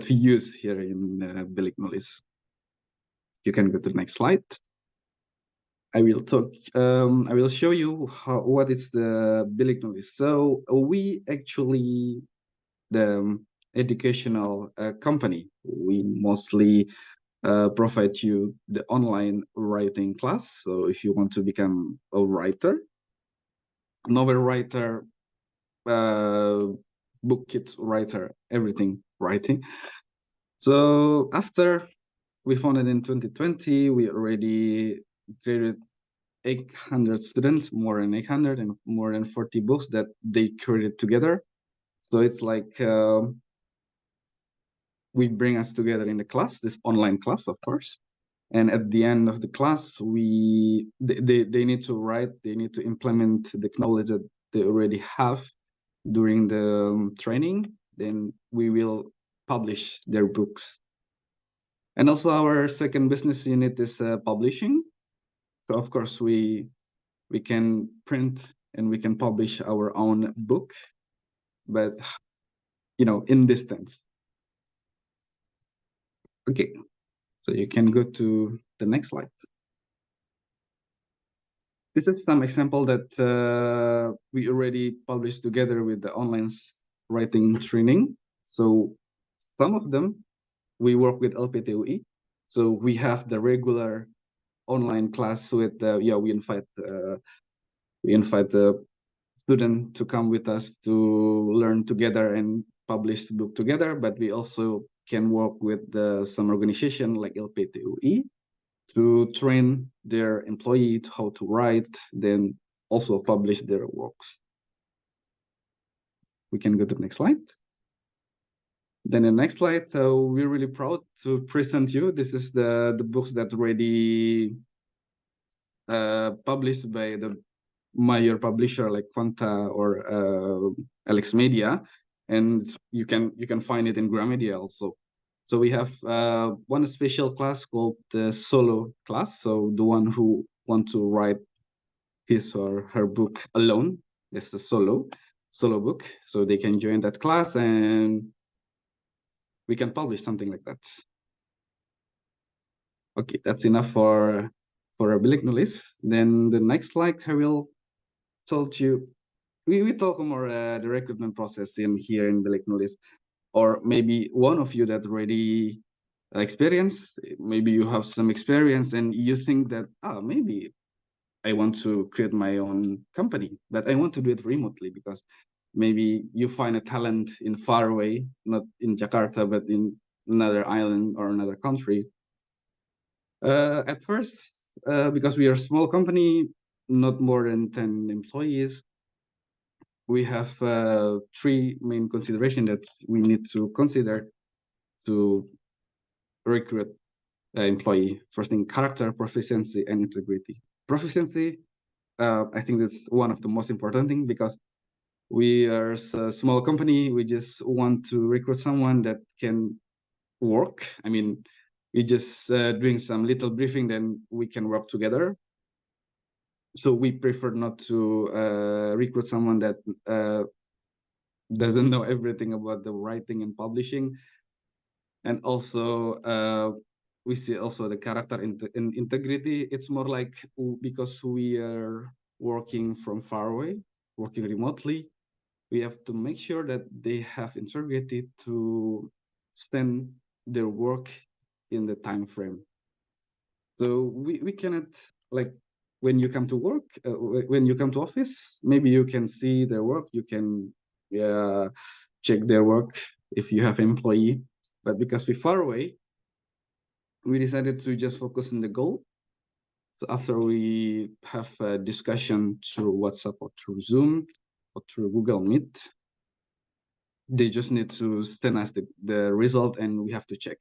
use here in Bilik Nulis. You can go to the next slide. I will talk. I will show you what is the Bilik Nulis. So we actually the educational company. We mostly provide you the online writing class. So if you want to become a writer, novel writer, book kit writer, everything writing. So after we founded in 2020, we already created 800 students, more than 800, and more than 40 books that they created together. So it's like we bring us together in the class, this online class, of course. And at the end of the class, they need to write, they need to implement the knowledge that they already have during the training. Then we will publish their books. And also our second business unit is publishing. So of course we can print and we can publish our own book, but in distance. Okay, so you can go to the next slide. This is some example that we already published together with the online writing training. So some of them we work with LPTUI. So we have the regular online class with we invite the student to come with us to learn together and publish the book together. But we also can work with some organization like LPTUI to train their employee how to write, then also publish their works. We can go to the next slide. Then the next slide, we're really proud to present you. This is the books that already published by major publisher like Quanta or Alex Media, and you can find it in Gramedia also. So we have one special class called the solo class. So the one who want to write his or her book alone, that's a solo book. So they can join that class and we can publish something like that. Okay, that's enough for a bilik nulis. Then the next slide I will tell you. We talk more the recruitment process in here in bilik nulis, or maybe one of you that already experience. Maybe you have some experience and you think that maybe I want to create my own company, but I want to do it remotely because maybe you find a talent in far away, not in Jakarta, but in another island or another country. At first, because we are a small company, not more than 10 employees, we have 3 main considerations that we need to consider to recruit an employee. First thing, character, proficiency, and integrity. Proficiency, I think that's one of the most important things because we are a small company. We just want to recruit someone that can work. I mean, we just doing some little briefing, then we can work together. So we prefer not to recruit someone that doesn't know everything about the writing and publishing. And also, we see also the character and integrity. It's more like because we are working from far away, working remotely, we have to make sure that they have integrity to send their work in the time frame. So we cannot, like, when you come to work, when you come to office, maybe you can see their work, you can check their work if you have employee, but because we're far away, we decided to just focus on the goal. So after we have a discussion through WhatsApp or through Zoom or through Google Meet, they just need to send us the result and we have to check.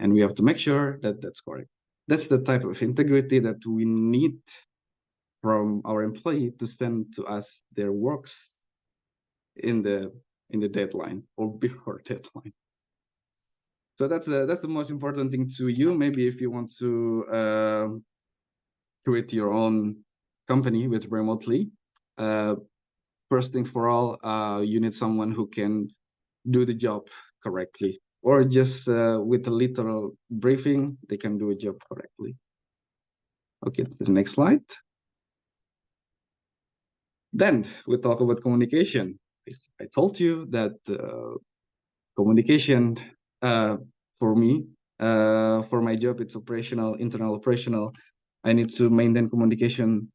And we have to make sure that that's correct. That's the type of integrity that we need from our employee to send to us their works in the deadline or before deadline. So that's the most important thing to you. Maybe if you want to create your own company with remotely, first thing for all, you need someone who can do the job correctly, or just with a little briefing, they can do a job correctly. Okay, to the next slide. Then we talk about communication. I told you that communication for me, for my job, it's operational, internal operational. I need to maintain communication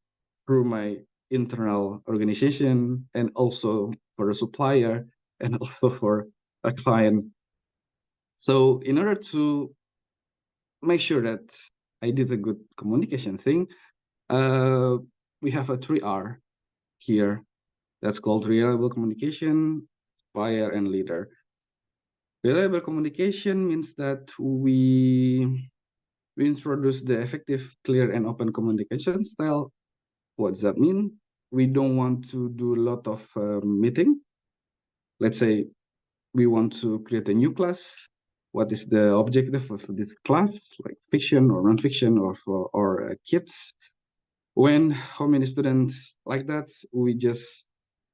through my internal organization and also for a supplier and also for a client. So in order to make sure that I did a good communication thing, we have a 3R here. That's called reliable communication, buyer, and leader. Reliable communication means that we introduce the effective, clear, and open communication style. What does that mean? We don't want to do a lot of meeting. Let's say we want to create a new class. What is the objective of this class, like fiction or non-fiction or kids? When how many students like that? We just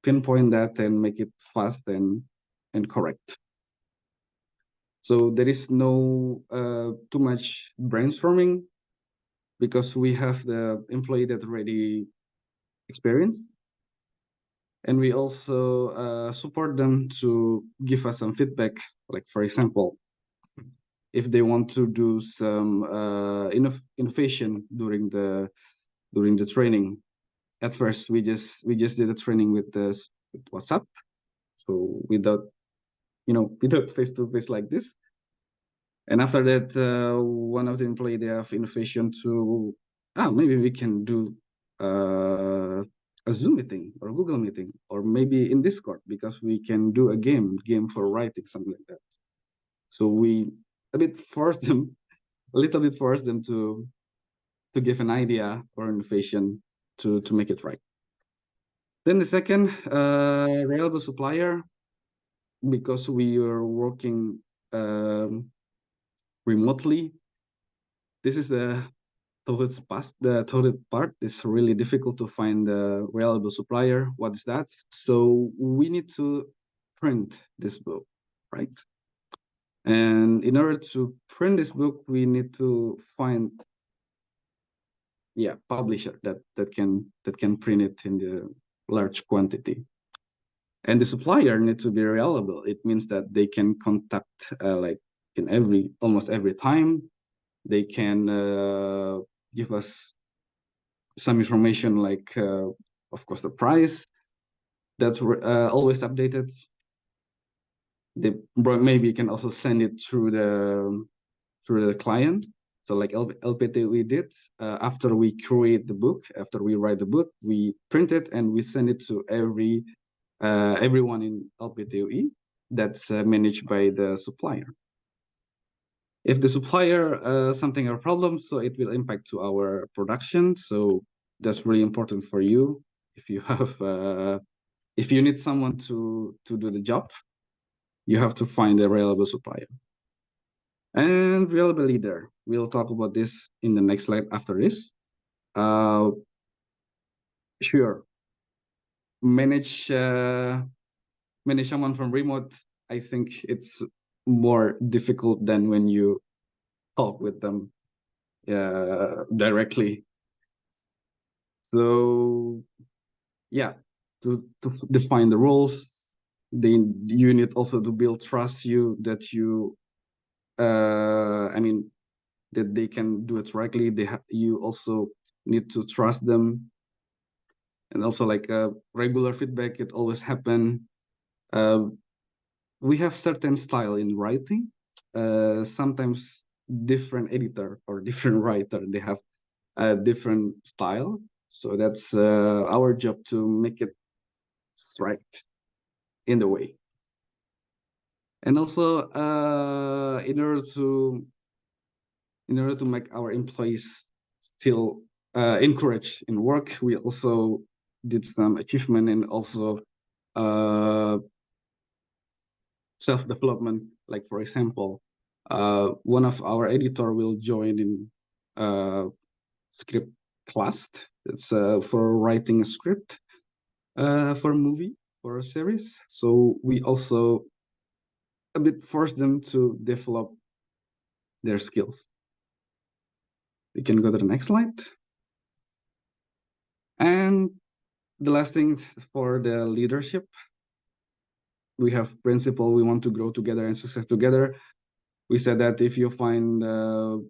pinpoint that and make it fast and correct. So there is no too much brainstorming because we have the employee that already experienced. And we also support them to give us some feedback. Like, for example, if they want to do some innovation during the training, at first we just did a training with WhatsApp, so without face to face like this. And after that, one of the employee, they have innovation to maybe we can do a Zoom meeting or a Google meeting, or maybe in Discord, because we can do a game for writing, something like that. So we a little bit force them to give an idea or innovation to make it right. Then the second, reliable supplier, because we are working remotely. This is the third part. It's really difficult to find a reliable supplier. What is that? So we need to print this book, right? And in order to print this book, we need to find publisher that can print it in the large quantity. And the supplier needs to be reliable. It means that they can contact like in almost every time. They can give us some information like, of course, the price that's always updated. They maybe can also send it through the client. So like LPT we did, after we create the book, after we write the book, we print it and we send it to everyone in LPTUE that's managed by the supplier. If the supplier something or problem, so it will impact to our production. So that's really important for you. If you have if you need someone to do the job, you have to find a reliable supplier. And reliable leader. We'll talk about this in the next slide after this. Sure. Manage someone from remote. I think it's more difficult than when you talk with them directly. So yeah, to define the roles, you need also to build trust that that they can do it correctly. You also need to trust them, and also like regular feedback. It always happen. We have certain style in writing. Sometimes different editor or different writer, they have a different style. So that's our job to make it right in the way. And also in order to make our employees still encouraged in work, we also did some achievement and also self-development. Like for example, one of our editor will join in script class. It's for writing a script for a movie, for a series. So we also a bit force them to develop their skills. We can go to the next slide. And the last thing for the leadership, we have principle. We want to grow together and success together. We said that if you find a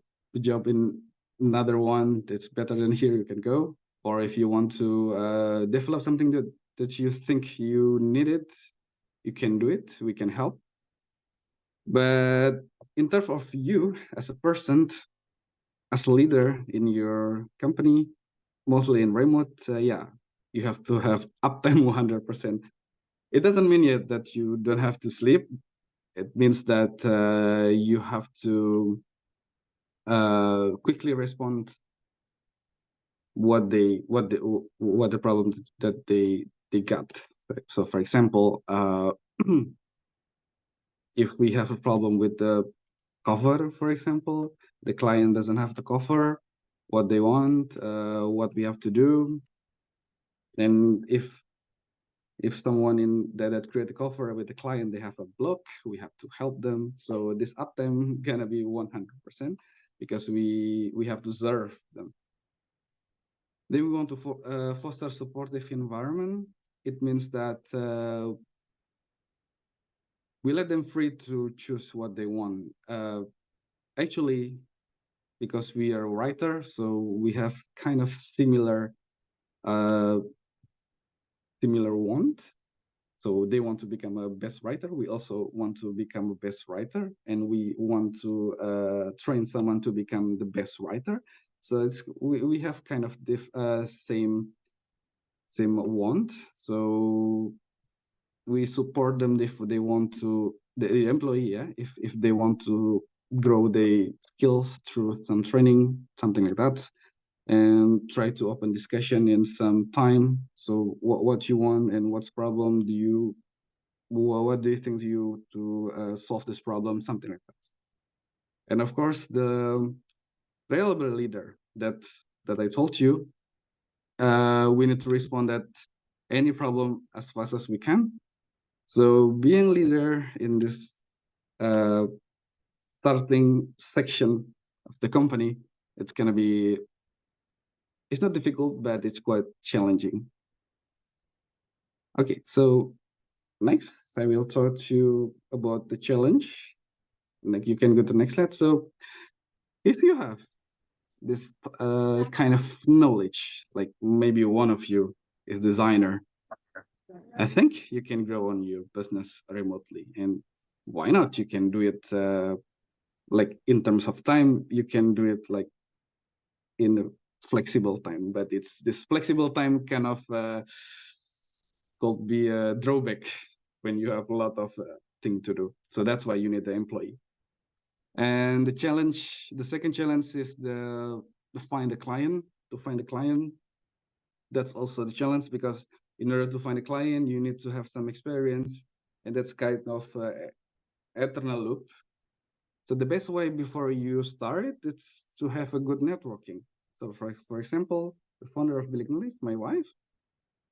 job in another one that's better than here, you can go. Or if you want to develop something that you think you need it, you can do it. We can help. But in terms of you as a person, as a leader in your company, mostly in remote, you have to have uptime 100%. It doesn't mean yet that you don't have to sleep. It means that you have to quickly respond what the problem that they got. So for example, if we have a problem with the cover, for example, the client doesn't have the cover, what they want, what we have to do. And if someone in that create a cover with the client, they have a block, we have to help them. So this uptime gonna be 100% because we have to serve them. Then we want to foster supportive environment. It means that we let them free to choose what they want. Actually, because we are a writer, so we have kind of similar want. So they want to become a best writer. We also want to become a best writer, and we want to train someone to become the best writer. So we have kind of same want. So we support them if they want to, the employee, if they want to grow their skills through some training, something like that. and try to open discussion in some time. So what you want and what's problem do you, what do you think you to solve this problem, something like that. And of course, the reliable leader that I told you, we need to respond at any problem as fast as we can. So being leader in this starting section of the company, it's gonna be, it's not difficult, but it's quite challenging. Okay, so next I will talk to you about the challenge. Like, you can go to the next slide. So if you have this kind of knowledge, like maybe one of you is designer, I think you can grow on your business remotely. And why not? You can do it like in terms of time, you can do it like in a flexible time, but it's this flexible time kind of could be a drawback when you have a lot of thing to do. So that's why you need the employee. And the challenge, the second challenge is to find a client. To find a client, that's also the challenge, because in order to find a client, you need to have some experience, and that's kind of eternal loop. So the best way before you start it, it's to have a good networking. So for example, the founder of Bilik, my wife,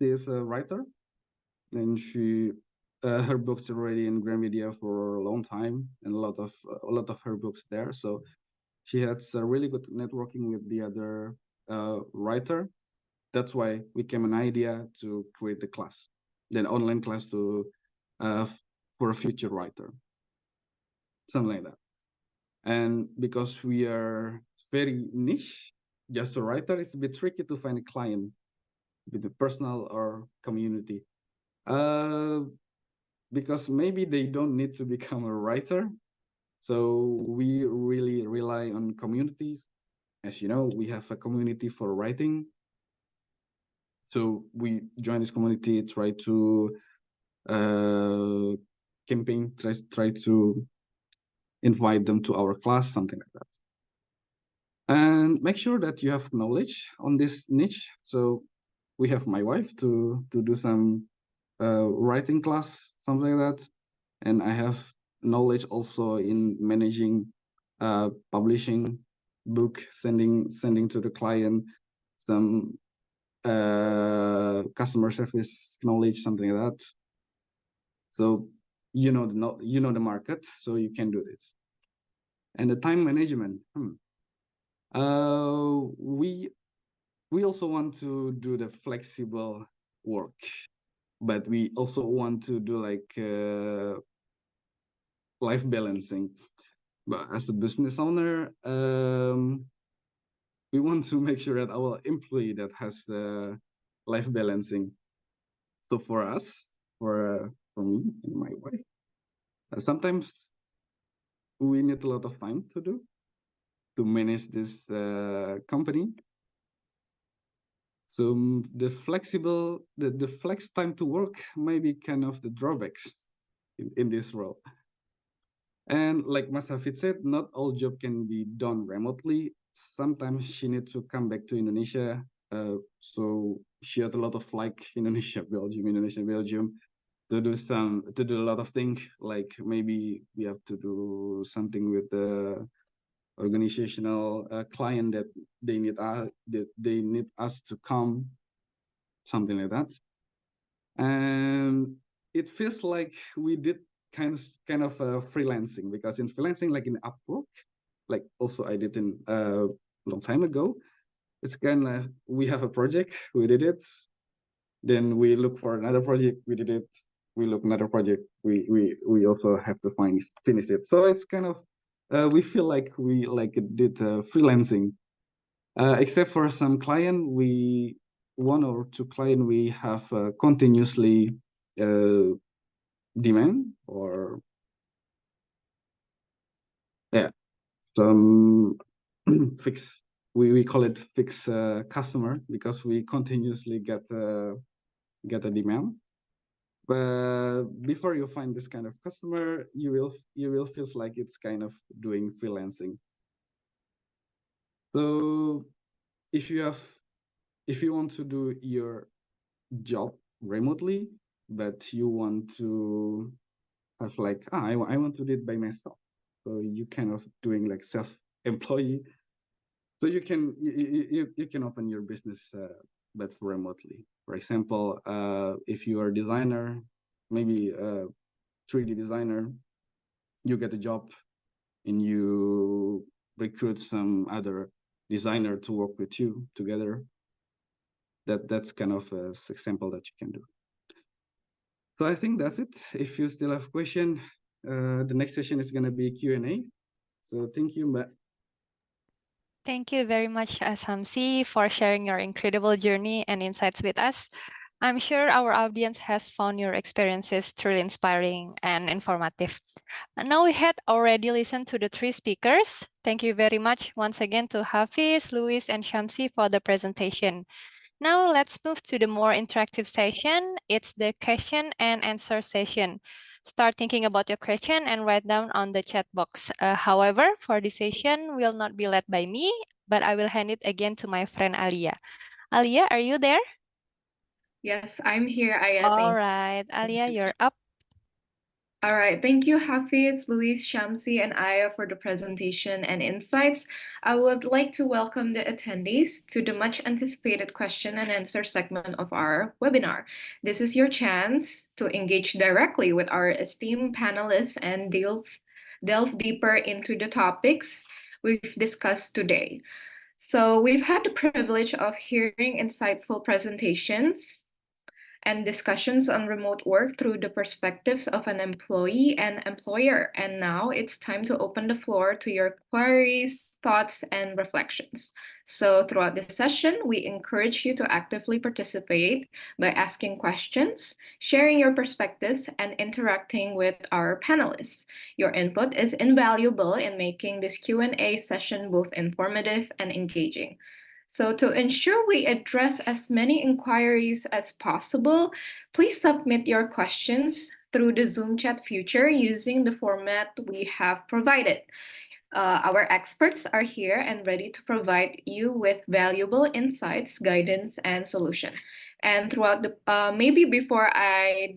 she is a writer, and she her books are already in Grand Media for a long time, and a lot of her books there. So she has a really good networking with the other writer. That's why we came an idea to create the class, then online class to for a future writer, something like that. And because we are very niche, just a writer, it's a bit tricky to find a client with the personal or community. Because maybe they don't need to become a writer. So we really rely on communities. As you know, we have a community for writing. So we join this community, try to campaign, try to invite them to our class, something like that. And make sure that you have knowledge on this niche. So we have my wife to do some writing class, something like that. And I have knowledge also in managing publishing book, sending to the client, some customer service knowledge, something like that. So you know the market, so you can do this. And the time management. We also want to do the flexible work, but we also want to do like life balancing. But as a business owner, we want to make sure that our employee that has life balancing. So for us, for me and my wife, sometimes we need a lot of time to manage this company. So the flex time to work may be kind of the drawbacks in this role. And like Masafit said, not all job can be done remotely. Sometimes she needs to come back to Indonesia. So she had a lot of flight Indonesia, Belgium, to do a lot of things. Like maybe we have to do something with the organizational client that they need us to come, something like that. And it feels like we did kind of freelancing, because in freelancing, like in Upwork, like also I did in a long time ago, it's kind of, we have a project, we did it, then we look for another project, we did it, we look another project, we also have to finish it. So it's kind of we feel like we did freelancing, except for some client, one or two client we have continuously demand, or some fixed, we call it fixed customer, because we continuously get a demand. But before you find this kind of customer, you will feel like it's kind of doing freelancing. So if you want to do your job remotely, but you want to have like, I want to do it by myself. So you kind of doing like self-employee. So you can open your business, but remotely. For example, if you are a designer, maybe a 3D designer, you get a job and you recruit some other designer to work with you together. That's kind of a example that you can do. So I think that's it. If you still have question, the next session is going to be Q&A. So thank you, Mbak. Thank you very much, Samsi, for sharing your incredible journey and insights with us. I'm sure our audience has found your experiences truly inspiring and informative. And now we had already listened to the three speakers. Thank you very much once again to Hafiz, Luis, and Shamsi for the presentation. Now let's move to the more interactive session. It's the question and answer session. Start thinking about your question and write down on the chat box. However, for this session will not be led by me, but I will hand it again to my friend Alia. Alia, are you there? Yes, I'm here, Aya. All Thank right, Alia, you're up. All right, thank you, Hafiz, Luis, Shamsi, and Aya for the presentation and insights. I would like to welcome the attendees to the much anticipated question and answer segment of our webinar. This is your chance to engage directly with our esteemed panelists and delve deeper into the topics we've discussed today. So we've had the privilege of hearing insightful presentations and discussions on remote work through the perspectives of an employee and employer. And now it's time to open the floor to your queries, thoughts, and reflections. So throughout this session, we encourage you to actively participate by asking questions, sharing your perspectives, and interacting with our panelists. Your input is invaluable in making this Q&A session both informative and engaging. So to ensure we address as many inquiries as possible, please submit your questions through the Zoom chat feature using the format we have provided. Our experts are here and ready to provide you with valuable insights, guidance, and solution. And throughout the maybe before I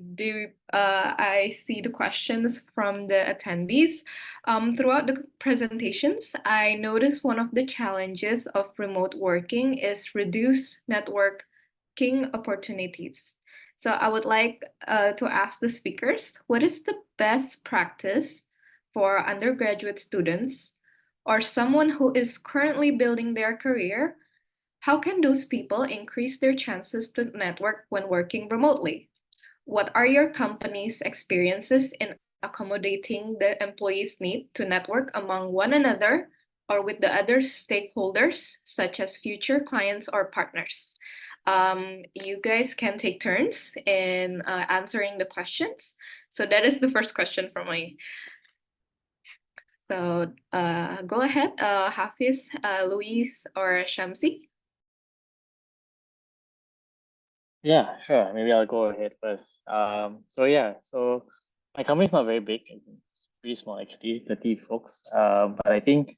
see the questions from the attendees. Throughout the presentations, I noticed one of the challenges of remote working is reduced networking opportunities. So I would like to ask the speakers, what is the best practice for undergraduate students or someone who is currently building their career? How can those people increase their chances to network when working remotely? What are your company's experiences in accommodating the employees' need to network among one another or with the other stakeholders, such as future clients or partners? You guys can take turns in answering the questions. So that is the first question from me. So go ahead, Hafiz, Luis, or Shamsi. Yeah, sure. Maybe I'll go ahead first. So my company's not very big. It's pretty small actually, 30 folks. But I think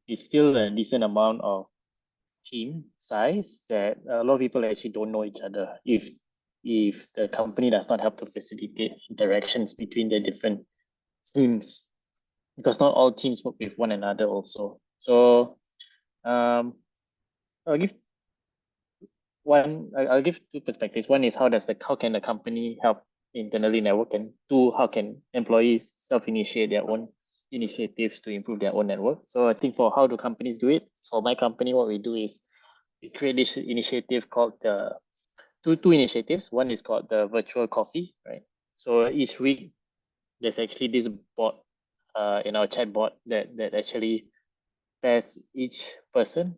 it's still a decent amount of team size that a lot of people actually don't know each other if the company does not help to facilitate interactions between the different teams, because not all teams work with one another also. So I'll give two perspectives. One is how can the company help internally network, and two, how can employees self-initiate their own initiatives to improve their own network. So I think for how do companies do it, for my company, what we do is we create this initiative called the two initiatives. One is called the virtual coffee, right? So each week there's actually this bot in our chat bot that actually pairs each person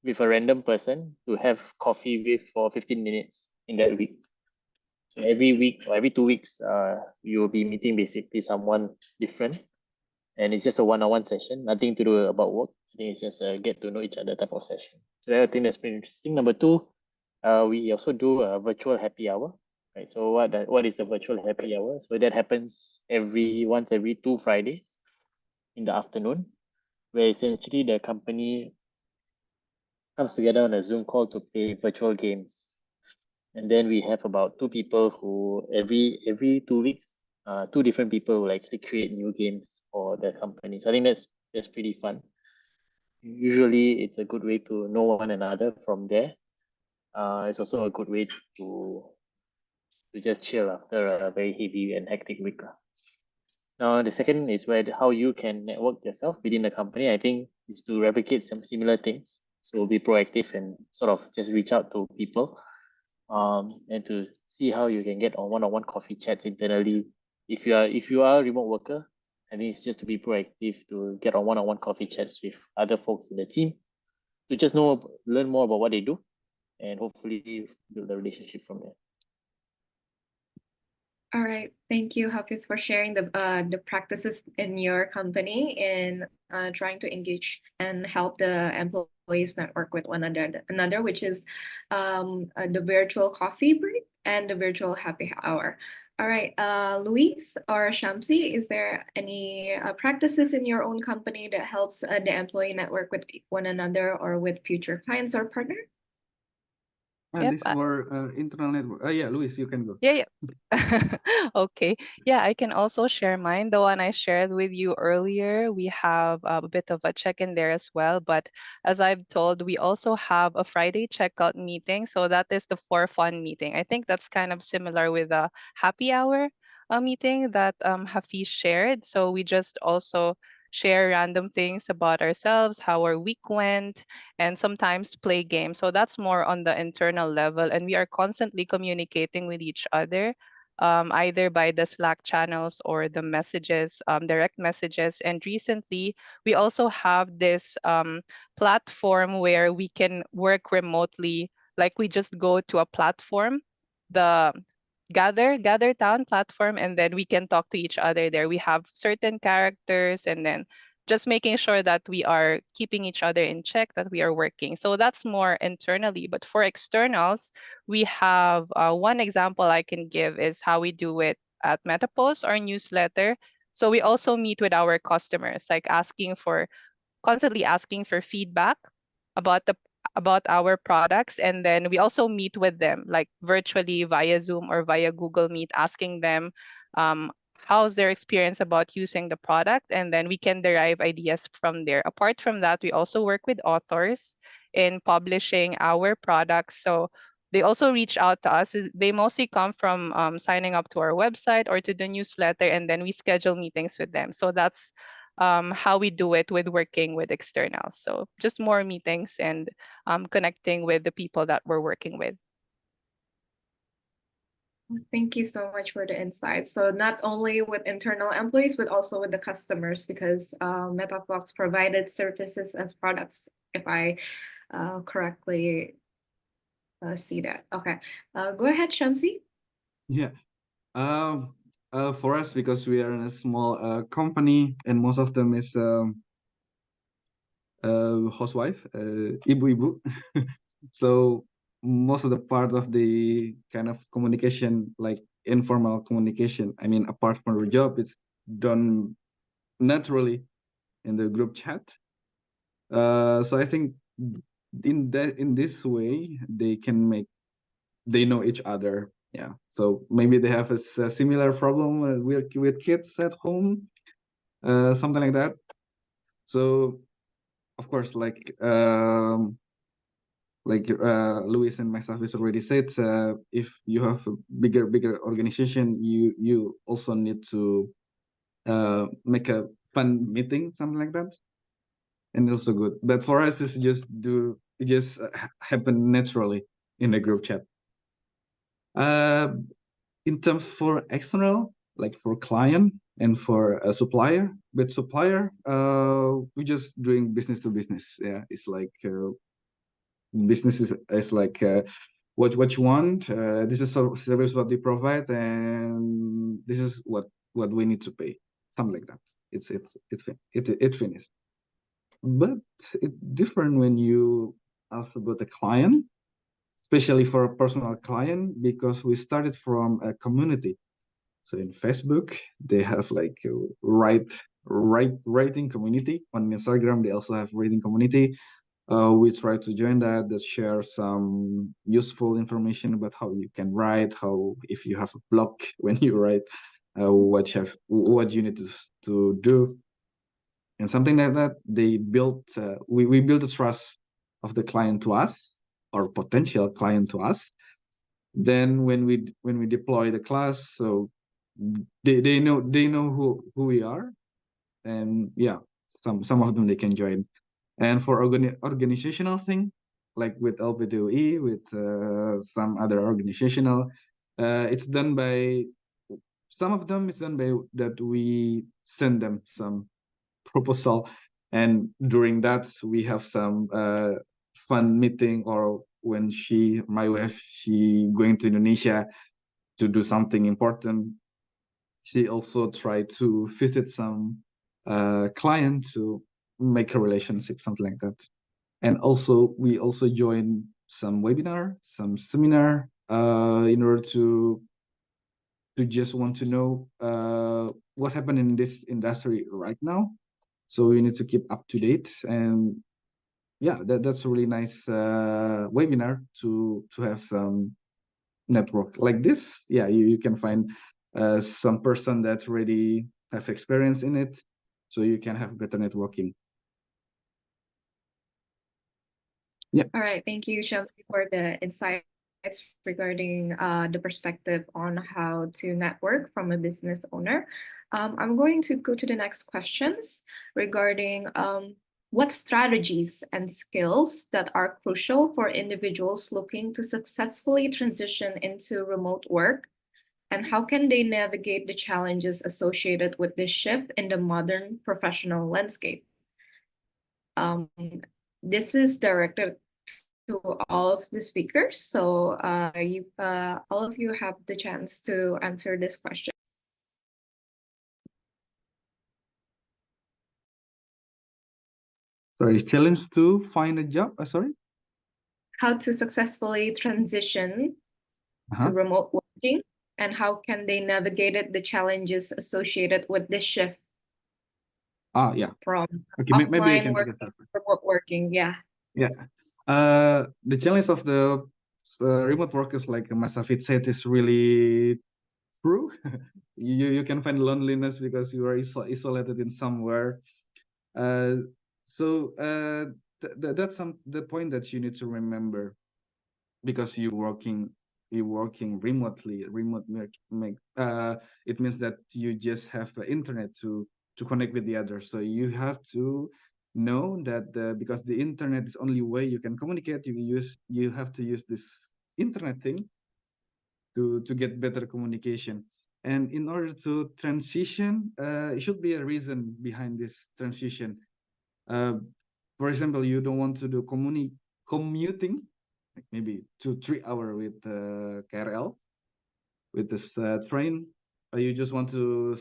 with a random person to have coffee with for 15 minutes in that week. So every week or every 2 weeks, you will be meeting basically someone different, and it's just a one-on-one session, nothing to do about work. I think it's just a get to know each other type of session. So I think that's pretty interesting. Number two, we also do a virtual happy hour, right? So what is the virtual happy hour? So that happens once every 2 Fridays in the afternoon, where essentially the company comes together on a Zoom call to play virtual games. And then we have about 2 people who every 2 weeks, 2 different people will actually create new games for their company. So I think that's pretty fun. Usually, it's a good way to know one another from there. It's also a good way to just chill after a very heavy and hectic week. Now, the second is how you can network yourself within the company. I think is to replicate some similar things. So be proactive and sort of just reach out to people, and to see how you can get on one-on-one coffee chats internally. If you are a remote worker, I think it's just to be proactive to get on one-on-one coffee chats with other folks in the team to just learn more about what they do, and hopefully build a relationship from there. All right, thank you, Hafiz, for sharing the practices in your company in trying to engage and help the employees network with one another, which is the virtual coffee break and the virtual happy hour. All right, Luis or Shamsi, is there any practices in your own company that helps the employee network with one another or with future clients or partner? And Yep. this more internal network. Yeah, Luis, you can go. Yeah. Okay. Yeah, I can also share mine. The one I shared with you earlier, we have a bit of a check-in there as well. But as I've told, we also have a Friday checkout meeting. So that is the for fun meeting. I think that's kind of similar with a happy hour meeting that Hafiz shared. So we just also share random things about ourselves, how our week went, and sometimes play games. So that's more on the internal level. And we are constantly communicating with each other, either by the Slack channels or the messages, direct messages. And recently, we also have this platform where we can work remotely. Like we just go to a platform, the Gather Town platform, and then we can talk to each other there. We have certain characters, and then just making sure that we are keeping each other in check, that we are working. So that's more internally. But for externals, we have one example I can give is how we do it at MetaPost, our newsletter. So we also meet with our customers, like constantly asking for feedback about our products, and then we also meet with them like virtually via Zoom or via Google Meet, asking them how's their experience about using the product, and then we can derive ideas from there. Apart from that, we also work with authors in publishing our products. So they also reach out to us. They mostly come from signing up to our website or to the newsletter, and then we schedule meetings with them. So that's how we do it with working with externals. So just more meetings and connecting with the people that we're working with. Thank you so much for the insights. So not only with internal employees, but also with the customers, because MetaFox provided services as products, if I correctly see that. Okay, go ahead, Shamsi. Yeah. For us, because we are in a small company, and most of them is housewife, ibu-ibu. So most of the part of the kind of communication, like informal communication, I mean, apart from the job, it's done naturally in the group chat. So I think in this way, they know each other. Yeah. So maybe they have a similar problem with kids at home, something like that. So of course, like Luis and myself has already said, if you have a bigger organization, you also need to make a fun meeting, something like that, and also good. But for us, it just happen naturally in the group chat. In terms for external, like for client and for a supplier, with supplier, we're just doing business to business. Yeah, it's like business is like what you want. This is a service what we provide, and this is what we need to pay. Something like that. It finished. But it's different when you ask about the client, especially for a personal client, because we started from a community. So in Facebook, they have like a writing community. On Instagram, they also have reading community. we try to join that share some useful information about how you can write, how if you have a block when you write, what you need to do, and something like that. They built we built the trust of the client to us, or potential client to us. Then when we deploy the class, so they know who we are, and yeah, some of them they can join. And for organizational thing, like with LPTUI, with some other organizational, it's done by some of them. It's done by that we send them some proposal, and during that we have some fun meeting, or when my wife, she going to Indonesia to do something important, she also tried to visit some clients to make a relationship, something like that. And also we also join some webinar, some seminar, in order to just want to know what happened in this industry right now. So we need to keep up to date. And yeah, that's a really nice webinar to have some network like this. Yeah, you can find some person that already have experience in it, so you can have better networking. Yeah. All right, thank you, Chelsea, for the insights regarding the perspective on how to network from a business owner. I'm going to go to the next questions regarding what strategies and skills that are crucial for individuals looking to successfully transition into remote work, and how can they navigate the challenges associated with this shift in the modern professional landscape? This is directed to all of the speakers, so all of you have the chance to answer this question. Sorry, challenge to find a job. Sorry. How to successfully transition to remote working, and how can they navigate the challenges associated with this shift Yeah. from Okay, maybe I offline can working to remote working. Yeah. Yeah. The challenge of the remote work is, like Mas Hafid said, is really true. you can find loneliness because you are isolated in somewhere. So that's the point that you need to remember, because you're working remotely. It means that you just have internet to connect with the others. So you have to know that because the internet is only way you can communicate. You have to use this internet thing to get better communication. And in order to transition, it should be a reason behind this transition. For example, you don't want to do commuting, like maybe 2-3 hours with KRL, with this train. You just want to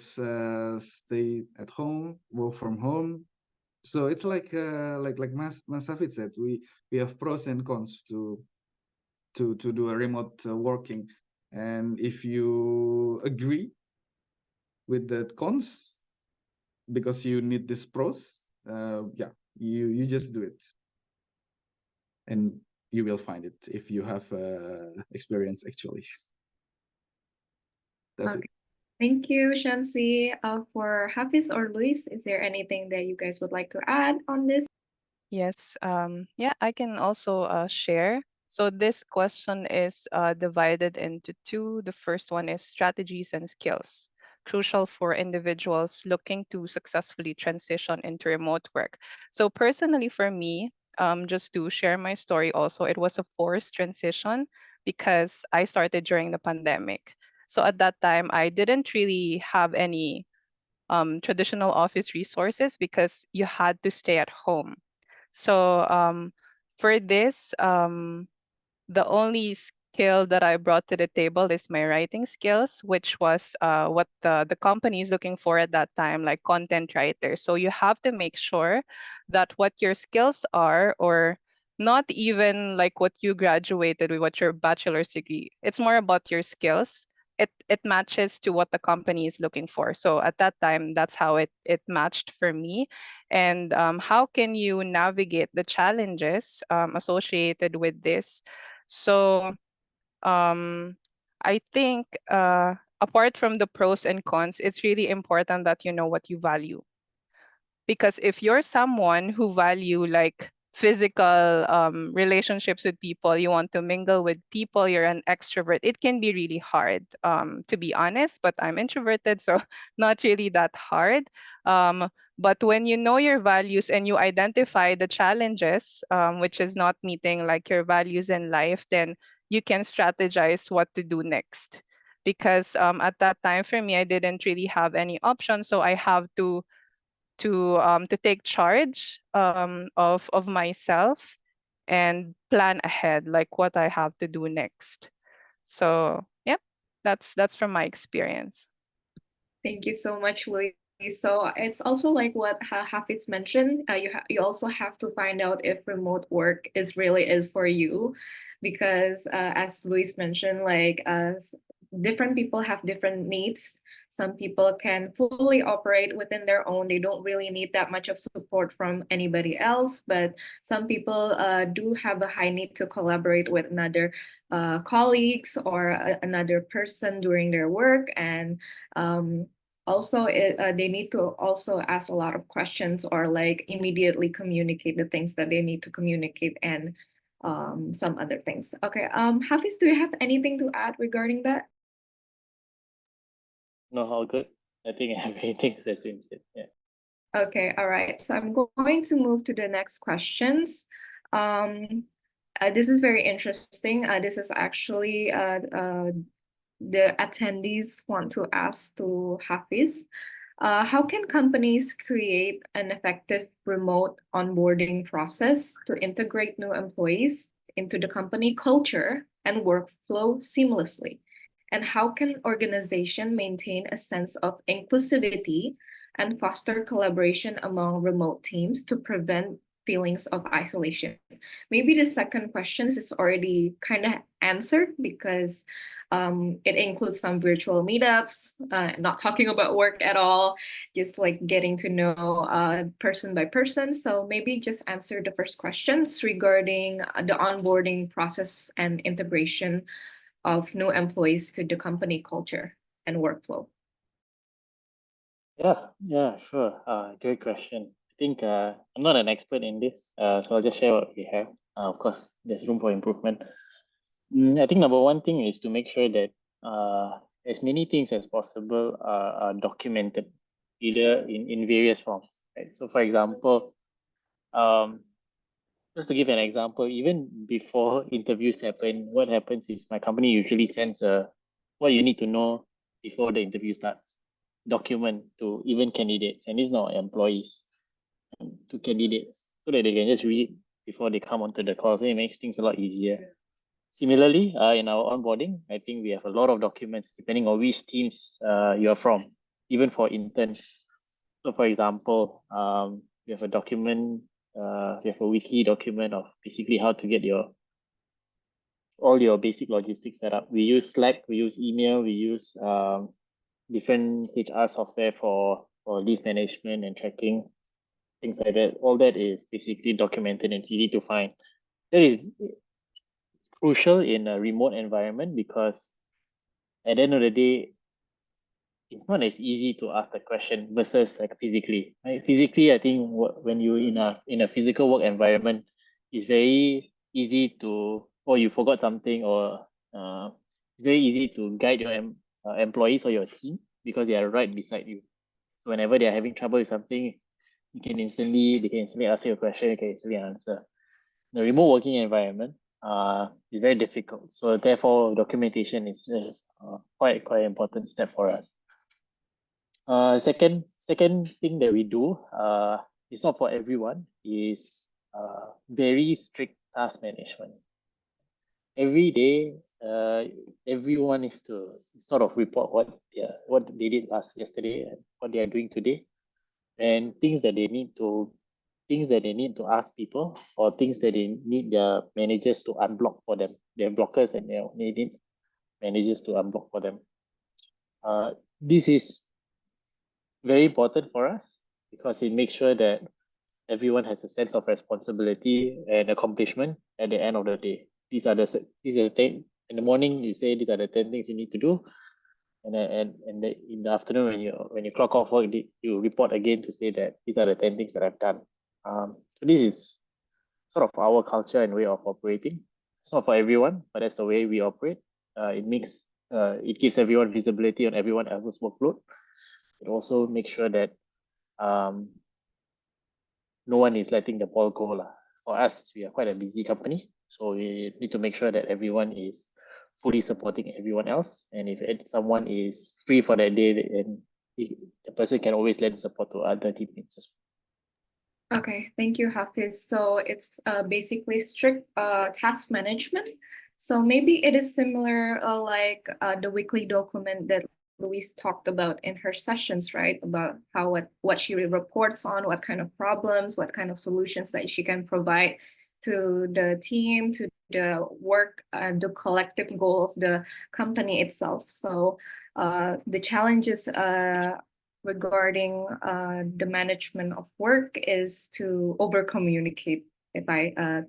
stay at home, work from home. So it's like Mas Hafid said, we have pros and cons to do a remote working. And if you agree with the cons because you need this pros, yeah, you just do it, and you will find it if you have experience actually. That's it. Thank you, Shamsi. For Hafiz or Luis, is there anything that you guys would like to add on this? Yes, yeah, I can also share. So this question is divided into two. The first one is strategies and skills, crucial for individuals looking to successfully transition into remote work. So personally for me, just to share my story also, it was a forced transition because I started during the pandemic. So at that time, I didn't really have any traditional office resources because you had to stay at home. So for this, the only skill that I brought to the table is my writing skills, which was what the company is looking for at that time, like content writer. So you have to make sure that what your skills are, or not even like what you graduated with, what your bachelor's degree. It's more about your skills it matches to what the company is looking for. So at that time, that's how it matched for me. And how can you navigate the challenges associated with this? So I think apart from the pros and cons, it's really important that you know what you value. Because if you're someone who value like physical relationships with people, you want to mingle with people, you're an extrovert, it can be really hard, to be honest, but I'm introverted, so not really that hard. But when you know your values and you identify the challenges, which is not meeting like your values in life, then you can strategize what to do next. Because at that time for me, I didn't really have any options, so I have to take charge of myself and plan ahead, like what I have to do next. So yep, that's from my experience. Thank you so much, Louis. So it's also like what Hafiz mentioned. You also have to find out if remote work really is for you, because as Louis mentioned, like different people have different needs. Some people can fully operate within their own. They don't really need that much of support from anybody else. But some people do have a high need to collaborate with another colleagues or another person during their work, and also they need to also ask a lot of questions or like immediately communicate the things that they need to communicate, and some other things. Okay, Hafiz, do you have anything to add regarding that? No, all good. I think everything has been said. Yeah. Okay, all right. So I'm going to move to the next questions. This is very interesting. This is actually the attendees want to ask to Hafiz. How can companies create an effective remote onboarding process to integrate new employees into the company culture and workflow seamlessly? And how can organization maintain a sense of inclusivity and foster collaboration among remote teams to prevent feelings of isolation? Maybe the second question is already kind of answered, because it includes some virtual meetups, not talking about work at all, just like getting to know person by person. So maybe just answer the first questions regarding the onboarding process and integration of new employees to the company culture and workflow. Yeah, sure. Great question. I think I'm not an expert in this, so I'll just share what we have. Of course, there's room for improvement. I think number one thing is to make sure that as many things as possible are documented, either in various forms. Right? So, for example, just to give an example, even before interviews happen, what happens is my company usually sends what you need to know before the interview starts document to even candidates, and these not employees, to candidates, so that they can just read before they come onto the call. So it makes things a lot easier. Similarly, in our onboarding, I think we have a lot of documents depending on which teams you're from, even for interns. So, for example, we have a document, we have a wiki document of basically how to get all your basic logistics set up. We use Slack, we use email, we use different HR software for leave management and tracking, things like that. All that is basically documented and it's easy to find. That is crucial in a remote environment, because at the end of the day, it's not as easy to ask the question versus like physically. Right? Physically, I think when you're in a physical work environment, it's very easy to, or you forgot something, or it's very easy to guide your employees or your team because they are right beside you. So whenever they are having trouble with something, they can instantly ask you a question, you can instantly answer. The remote working environment is very difficult. So therefore, documentation is just quite an important step for us. Second thing that we do, it's not for everyone, is very strict task management. Every day, everyone is to sort of report what they did yesterday and what they are doing today, and things that they need to ask people, or things that they need their managers to unblock for them. They have blockers and they need managers to unblock for them. This is very important for us because it makes sure that everyone has a sense of responsibility and accomplishment at the end of the day. These are the things in the morning. You say these are the 10 things you need to do, and in the afternoon when you clock off work, you report again to say that these are the 10 things that I've done. So this is sort of our culture and way of operating. It's not for everyone, but that's the way we operate. It gives everyone visibility on everyone else's workload. It also makes sure that no one is letting the ball go lah. For us, we are quite a busy company, so we need to make sure that everyone is fully supporting everyone else. And if someone is free for that day, then the person can always lend support to other teammates as well. Okay, thank you, Hafiz. So it's basically strict task management. So maybe it is similar like the weekly document that Louise talked about in her sessions, right? About what she reports on, what kind of problems, what kind of solutions that she can provide to the team, to the work, the collective goal of the company itself. So the challenges regarding the management of work is to over communicate, if I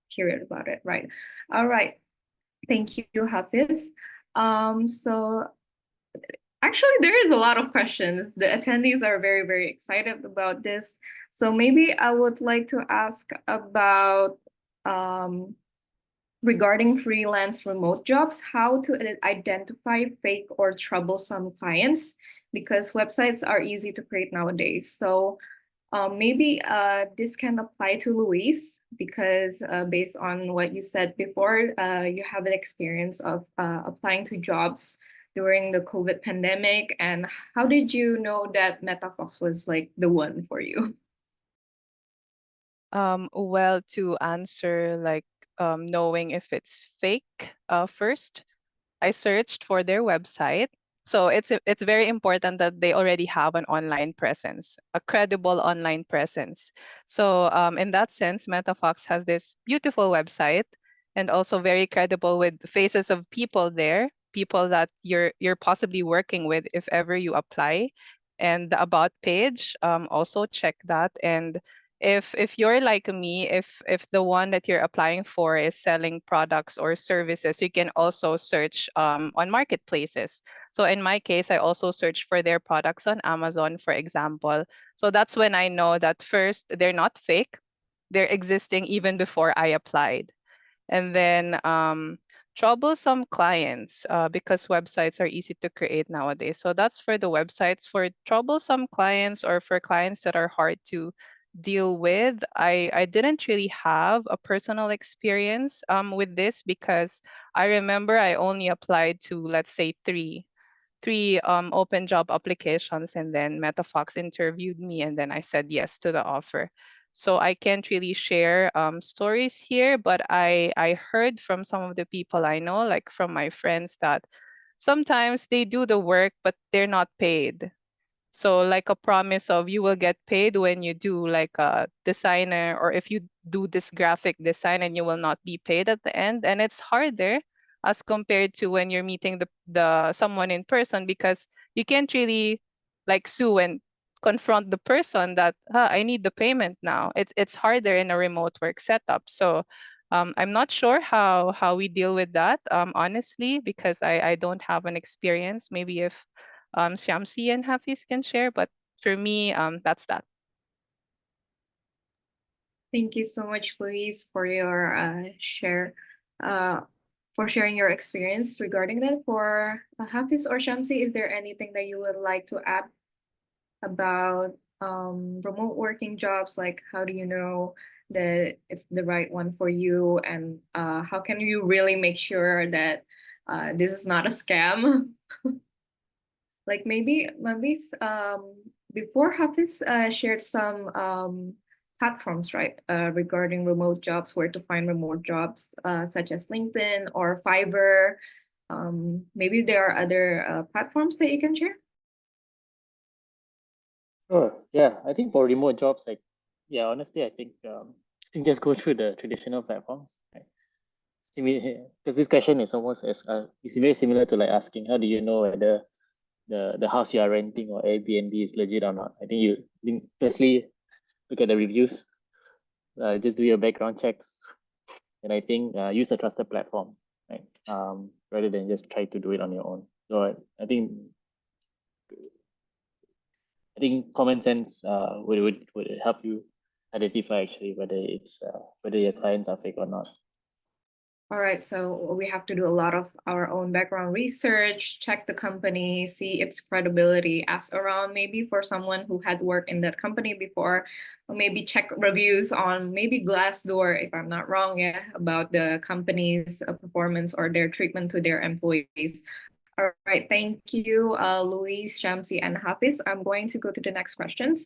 hear it about it right. All right, thank you, Hafiz. So actually there is a lot of questions. The attendees are very, very excited about this. So maybe I would like to ask about regarding freelance remote jobs, how to identify fake or troublesome clients, because websites are easy to create nowadays. So maybe this can apply to Luis, because based on what you said before, you have an experience of applying to jobs during the COVID pandemic. And how did you know that MetaFox was like the one for you? Well, to answer like knowing if it's fake, first, I searched for their website. So it's very important that they already have an online presence, a credible online presence. So in that sense, MetaFox has this beautiful website and also very credible with faces of people there, people that you're possibly working with if ever you apply. And the about page, also check that. And if you're like me, if the one that you're applying for is selling products or services, you can also search on marketplaces. So in my case, I also search for their products on Amazon, for example. So that's when I know that first, they're not fake. They're existing even before I applied. And then troublesome clients, because websites are easy to create nowadays. So that's for the websites. For troublesome clients or for clients that are hard to deal with, I didn't really have a personal experience with this, because I remember I only applied to, let's say, three open job applications, and then MetaFox interviewed me, and then I said yes to the offer. So I can't really share stories here, but I heard from some of the people I know, like from my friends, that sometimes they do the work, but they're not paid. So like a promise of you will get paid when you do like a designer, or if you do this graphic design, and you will not be paid at the end. And it's harder as compared to when you're meeting the someone in person, because you can't really like sue and confront the person that I need the payment now. It's harder in a remote work setup. So I'm not sure how we deal with that, honestly, because I don't have an experience. Maybe if Shamsi and Hafiz can share, but for me, that's that. Thank you so much, Louise, for your for sharing your experience regarding that. For Hafiz or Shamsi, is there anything that you would like to add about remote working jobs? Like, how do you know that it's the right one for you, and how can you really make sure that this is not a scam? Like maybe before Hafiz shared some platforms, right, regarding remote jobs, where to find remote jobs, such as LinkedIn or Fiverr. Maybe there are other platforms that you can share. Sure. Yeah, I think for remote jobs, honestly, I think just go through the traditional platforms. Right? Because this question is almost it's very similar to like asking how do you know whether the house you are renting or Airbnb is legit or not. I think firstly look at the reviews, just do your background checks, and I think use a trusted platform, right? Rather than just try to do it on your own. So I think common sense would help you identify actually whether your clients are fake or not. All right, so we have to do a lot of our own background research, check the company, see its credibility, ask around maybe for someone who had worked in that company before, or maybe check reviews on maybe Glassdoor, if I'm not wrong, yeah, about the company's performance or their treatment to their employees. All right, thank you, Luis, Shamsi, and Hafiz. I'm going to go to the next questions.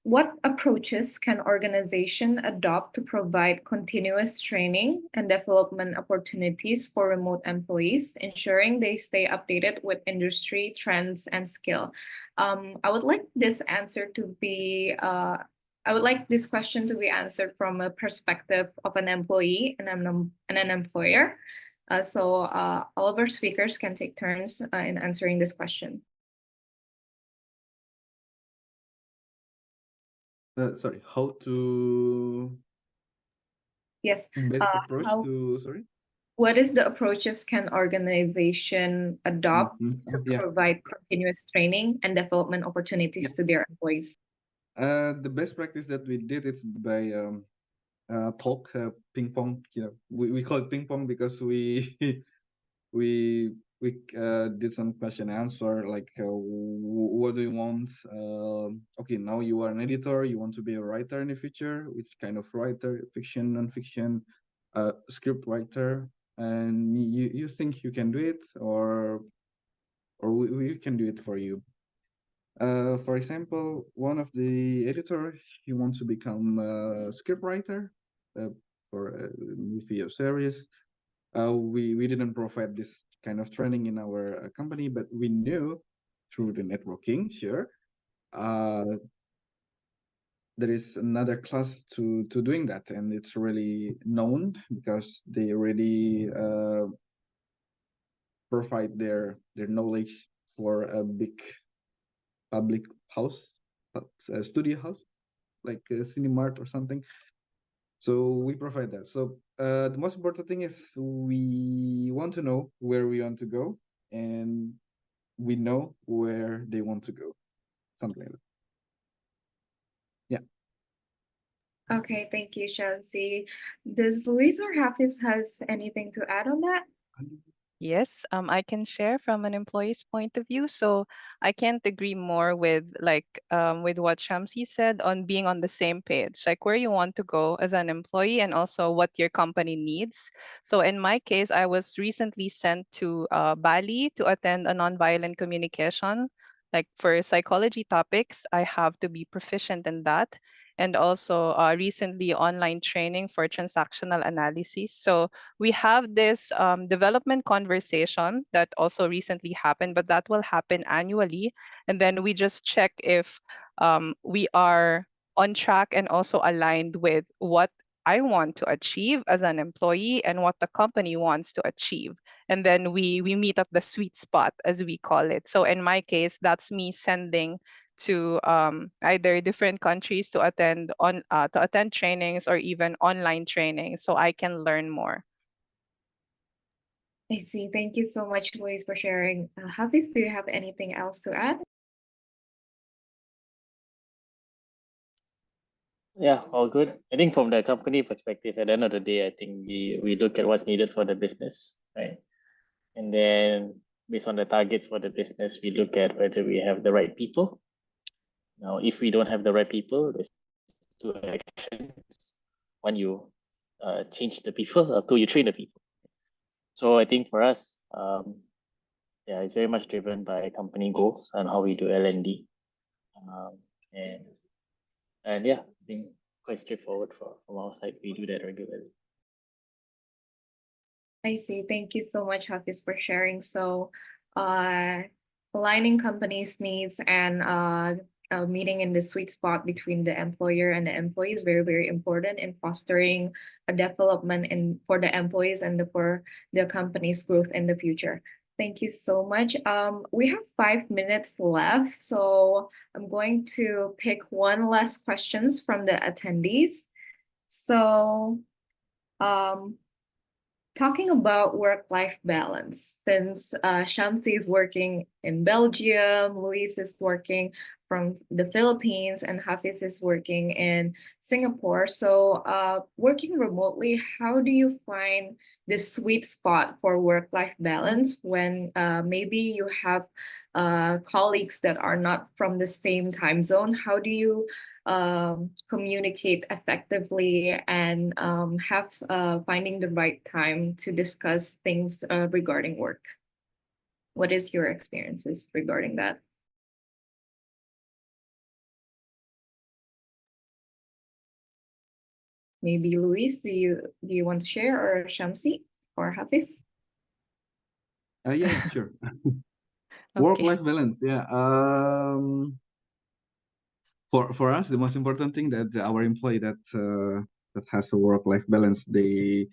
What approaches can organization adopt to provide continuous training and development opportunities for remote employees, ensuring they stay updated with industry trends and skill? I would like this answer to be, I would like this question to be answered from a perspective of an employee and an employer. So all of our speakers can take turns in answering this question. Sorry, how to Yes. best approach How, to, sorry? what is the approaches can organization adopt to Yeah. provide continuous training and development opportunities to their employees? The best practice that we did is by talk ping pong. We call it ping pong because we we did some question answer like what do you want? Okay, now you are an editor, you want to be a writer in the future. Which kind of writer? Fiction, non-fiction, script writer, and you think you can do it, or we can do it for you. For example, one of the editor, he wants to become a script writer for a movie or series. We didn't provide this kind of training in our company, but we knew through the networking, sure, there is another class to doing that, and it's really known because they already provide their knowledge for a big public house, a studio house, like a Cinemart or something. So we provide that. So the most important thing is we want to know where we want to go, and we know where they want to go, something like that. Yeah. Okay, thank you, Shamsi. Does Luis or Hafiz has anything to add on that? Yes, I can share from an employee's point of view. So I can't agree more with with what Shamsi said on being on the same page, like where you want to go as an employee and also what your company needs. So in my case, I was recently sent to Bali to attend a nonviolent communication. Like for psychology topics, I have to be proficient in that. And also recently online training for transactional analysis. So we have this development conversation that also recently happened, but that will happen annually. And then we just check if we are on track and also aligned with what I want to achieve as an employee and what the company wants to achieve. And then we meet at the sweet spot, as we call it. So in my case, that's me sending to either different countries to attend trainings or even online trainings so I can learn more. I see. Thank you so much, Luis, for sharing. Hafiz, do you have anything else to add? Yeah, all good. I think from the company perspective, at the end of the day, I think we look at what's needed for the business, right? And then based on the targets for the business, we look at whether we have the right people. Now, if we don't have the right people, there's two actions. One, you change the people, or two, you train the people. So I think for us, yeah, it's very much driven by company goals and how we do L&D. And yeah, I think quite straightforward from our side. We do that regularly. I see. Thank you so much, Hafiz, for sharing. So, aligning companies' needs and meeting in the sweet spot between the employer and the employee is very, very important in fostering a development for the employees and for the company's growth in the future. Thank you so much. We have 5 minutes left, so I'm going to pick one last questions from the attendees. So, um, talking about work-life balance, since Shamsi is working in Belgium, Luis is working from the Philippines, and Hafiz is working in Singapore. So, working remotely, how do you find the sweet spot for work-life balance when maybe you have colleagues that are not from the same time zone? How do you communicate effectively and have finding the right time to discuss things regarding work? What is your experiences regarding that? Maybe Luis, do you want to share, or Shamsi or Hafiz? Yeah, sure. Okay. Work-life balance. Yeah. For us, the most important thing that our employee that has a work-life balance, they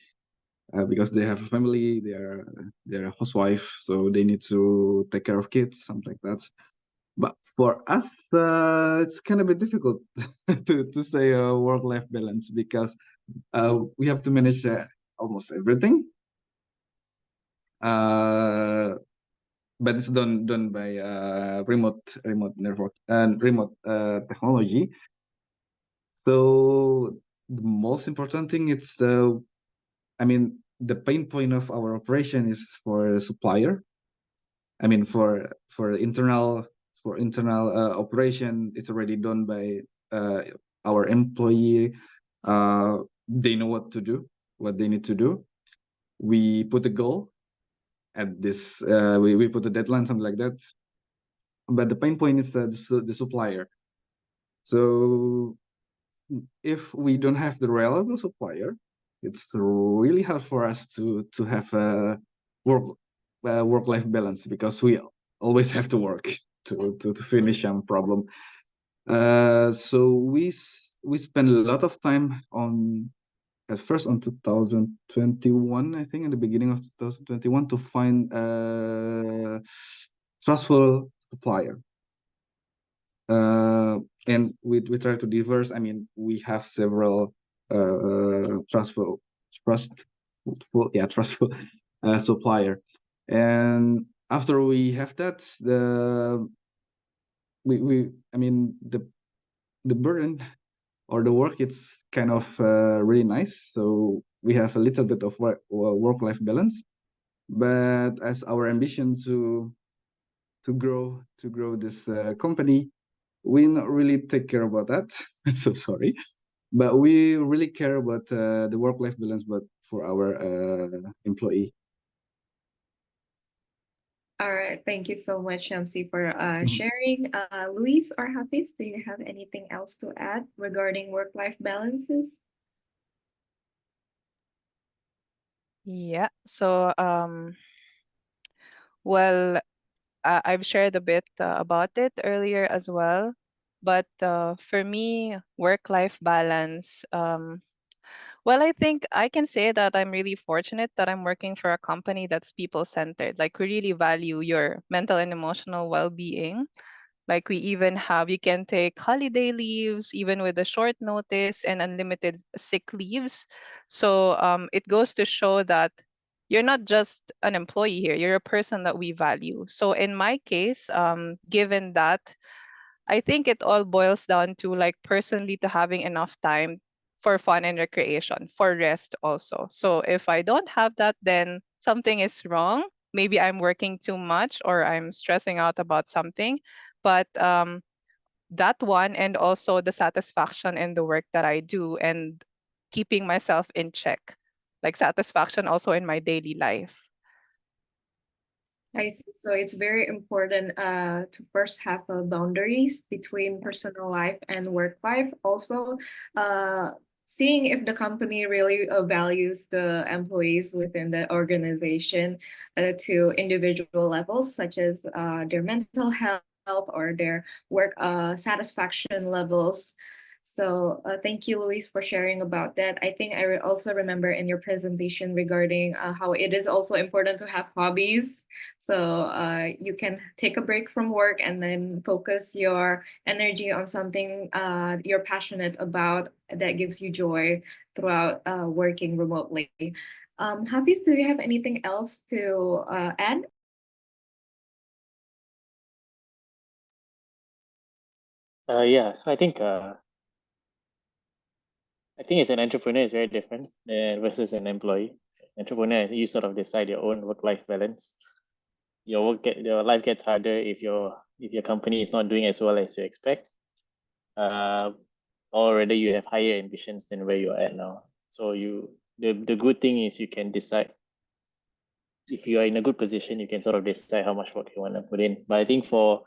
because they have a family, they're a housewife, so they need to take care of kids, something like that. But for us, it's kind of a bit difficult to say a work-life balance because we have to manage almost everything. But it's done by remote network and remote technology. So the most important thing is the pain point of our operation is for a supplier. I mean, for internal operation, it's already done by our employee. They know what to do, what they need to do. We put a goal at this. We put a deadline, something like that. But the pain point is the supplier. So if we don't have the reliable supplier, it's really hard for us to have a work-life balance because we always have to work to finish some problem. So we spend a lot of time at first on 2021, I think, in the beginning of 2021, to find a trustful supplier. And we try to diverse. I mean, we have several trustful supplier. And after we have that, the burden or the work, it's kind of really nice. So we have a little bit of work-life balance. But as our ambition to grow this company, we not really take care about that. So sorry, but we really care about the work-life balance, but for our employee. All right, thank you so much, Shamsi, for sharing. Luis or Hafiz, do you have anything else to add regarding work-life balances? Yeah. So, well, I've shared a bit about it earlier as well. But for me, work-life balance, well, I think I can say that I'm really fortunate that I'm working for a company that's people-centered. Like, we really value your mental and emotional well-being. Like, you can take holiday leaves, even with a short notice, and unlimited sick leaves. So it goes to show that you're not just an employee here, you're a person that we value. So in my case, given that, I think it all boils down to, like, personally, to having enough time for fun and recreation, for rest also. So if I don't have that, then something is wrong. Maybe I'm working too much or I'm stressing out about something. But that one, and also the satisfaction in the work that I do, and keeping myself in check, like satisfaction also in my daily life. I see. So it's very important to first have boundaries between personal life and work life. Also, seeing if the company really values the employees within the organization to individual levels, such as their mental health or their work satisfaction levels. So thank you, Luis, for sharing about that. I think I also remember in your presentation regarding how it is also important to have hobbies. So you can take a break from work and then focus your energy on something you're passionate about that gives you joy throughout working remotely. Hafiz, do you have anything else to add? Yeah, so I think as an entrepreneur is very different versus an employee. Entrepreneur, you sort of decide your own work-life balance. Your life gets harder if your company is not doing as well as you expect. Or rather you have higher ambitions than where you are at now. So the good thing is you can decide, if you are in a good position, you can sort of decide how much work you want to put in. But I think for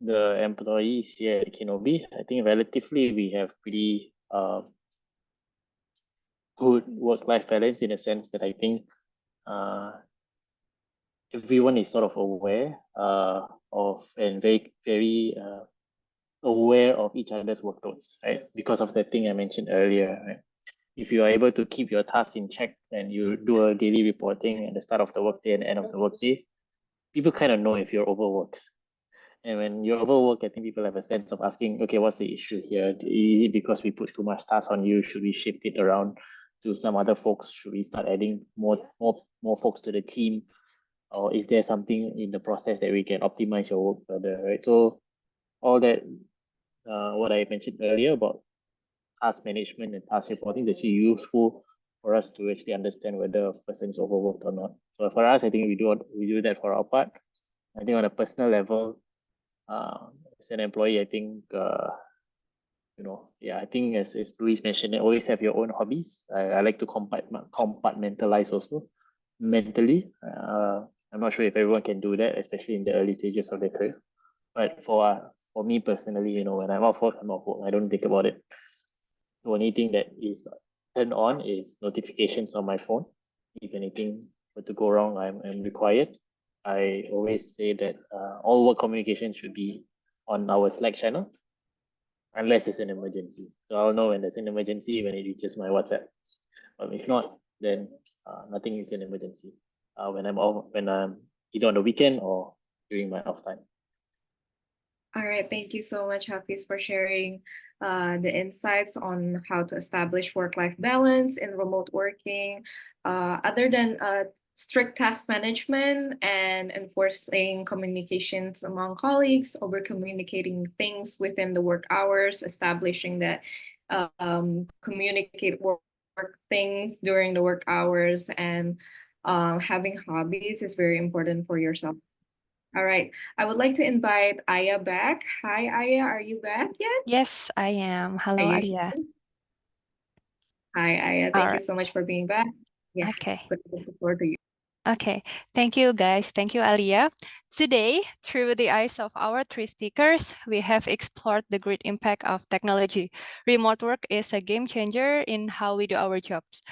the employees here at Kinobi, I think relatively we have pretty good work-life balance, in a sense that I think everyone is sort of aware of and very aware of each other's workloads, right? Because of the thing I mentioned earlier, right? If you are able to keep your tasks in check and you do a daily reporting at the start of the workday and the end of the workday, people kind of know if you're overworked. And when you're overworked, I think people have a sense of asking, okay, what's the issue here? Is it because we put too much tasks on you? Should we shift it around to some other folks? Should we start adding more folks to the team? Or is there something in the process that we can optimize your work further, right? So all that, what I mentioned earlier about task management and task reporting is actually useful for us to actually understand whether a person is overworked or not. So for us, I think we do that for our part. I think on a personal level, as an employee, I think I think as Luis mentioned, always have your own hobbies. I like to compartmentalize also mentally. I'm not sure if everyone can do that, especially in the early stages of their career. But for me personally, when I'm off work, I'm off work. I don't think about it. The only thing that is turned on is notifications on my phone. If anything were to go wrong, I'm required. I always say that all work communication should be on our Slack channel, unless it's an emergency. So I'll know when there's an emergency when it reaches my WhatsApp. If not, then nothing is an emergency. When I'm either on the weekend or during my off time. All right, thank you so much, Hafiz, for sharing the insights on how to establish work-life balance in remote working. Other than strict task management and enforcing communications among colleagues, over communicating things within the work hours, establishing that communicate work things during the work hours, and having hobbies is very important for yourself. All right. I would like to invite Aya back. Hi, Aya. Are you back yet? Yes, I am. Hello, Are you Alia. here? Hi, Aya. All Thank you right. so much for being back. Yeah, Okay. put the floor to you. Okay, thank you guys. Thank you, Alia. Today, through the eyes of our three speakers, we have explored the great impact of technology. Remote work is a game changer in how we do our jobs.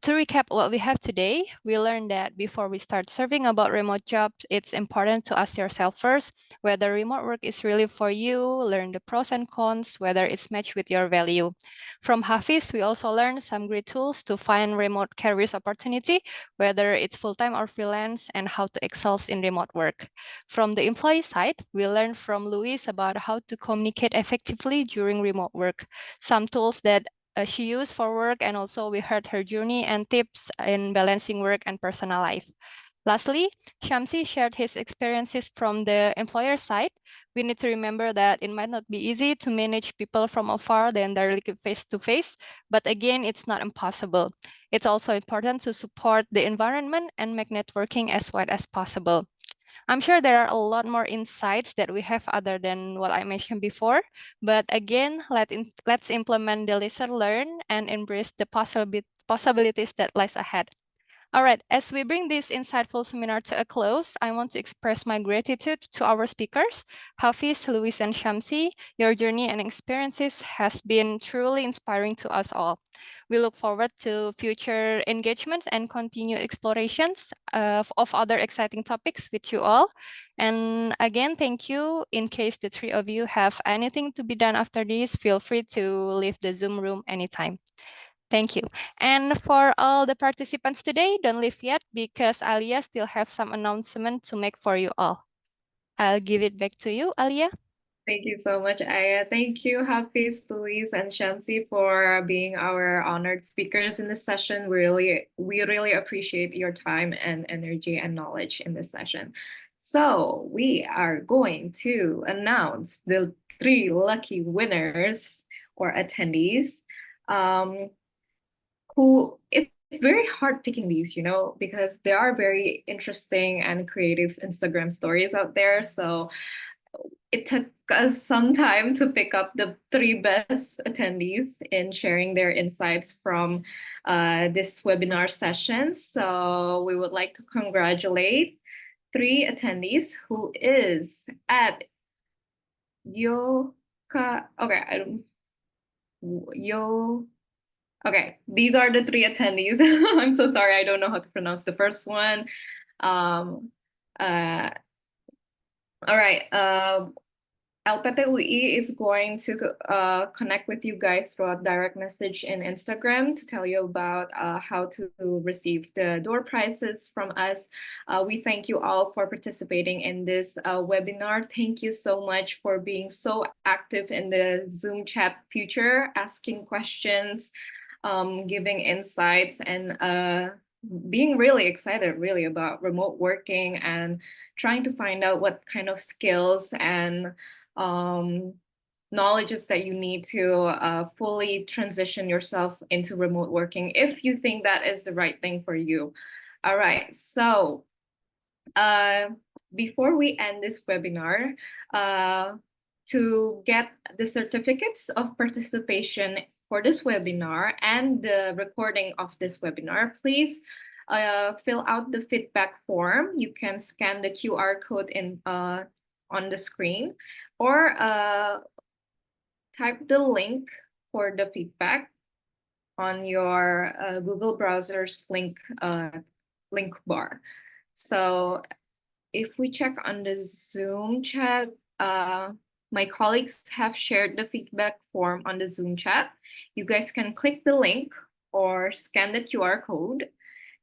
To recap what we have today, we learned that before we start serving about remote jobs, it's important to ask yourself first whether remote work is really for you, learn the pros and cons, whether it's matched with your value. From Hafiz, we also learned some great tools to find remote careers opportunity, whether it's full-time or freelance, and how to excel in remote work. From the employee side, we learned from Luis about how to communicate effectively during remote work, some tools that she used for work, and also we heard her journey and tips in balancing work and personal life. Lastly, Shamsi shared his experiences from the employer side. We need to remember that it might not be easy to manage people from afar than directly face to face, but again, it's not impossible. It's also important to support the environment and make networking as wide as possible. I'm sure there are a lot more insights that we have other than what I mentioned before, but again, let's implement the lesson learned and embrace the possibilities that lies ahead. All right, as we bring this insightful seminar to a close, I want to express my gratitude to our speakers, Hafiz, Luis, and Shamsi. Your journey and experiences has been truly inspiring to us all. We look forward to future engagements and continued explorations of other exciting topics with you all. And again, thank you. In case the three of you have anything to be done after this, feel free to leave the Zoom room anytime. Thank you. And for all the participants today, don't leave yet because Alia still have some announcement to make for you all. I'll give it back to you, Alia. Thank you so much, Aya. Thank you, Hafiz, Luis, and Shamsi for being our honored speakers in this session. We really appreciate your time and energy and knowledge in this session. So we are going to announce the 3 lucky winners or attendees. Who it's very hard picking these, because there are very interesting and creative Instagram stories out there. So it took us some time to pick up the 3 best attendees in sharing their insights from this webinar session. So we would like to congratulate 3 attendees who is at Okay, these are the 3 attendees. I'm so sorry, I don't know how to pronounce the first one. All right, LPT UI is going to connect with you guys through a direct message in Instagram to tell you about how to receive the door prizes from us. We thank you all for participating in this webinar. Thank you so much for being so active in the Zoom chat feature, asking questions, giving insights, and being really excited about remote working and trying to find out what kind of skills and knowledges that you need to fully transition yourself into remote working if you think that is the right thing for you. All right, so before we end this webinar, to get the certificates of participation for this webinar and the recording of this webinar, please fill out the feedback form. You can scan the QR code on the screen or type the link for the feedback on your Google browser's link bar. So if we check on the Zoom chat, my colleagues have shared the feedback form on the Zoom chat. You guys can click the link or scan the QR code,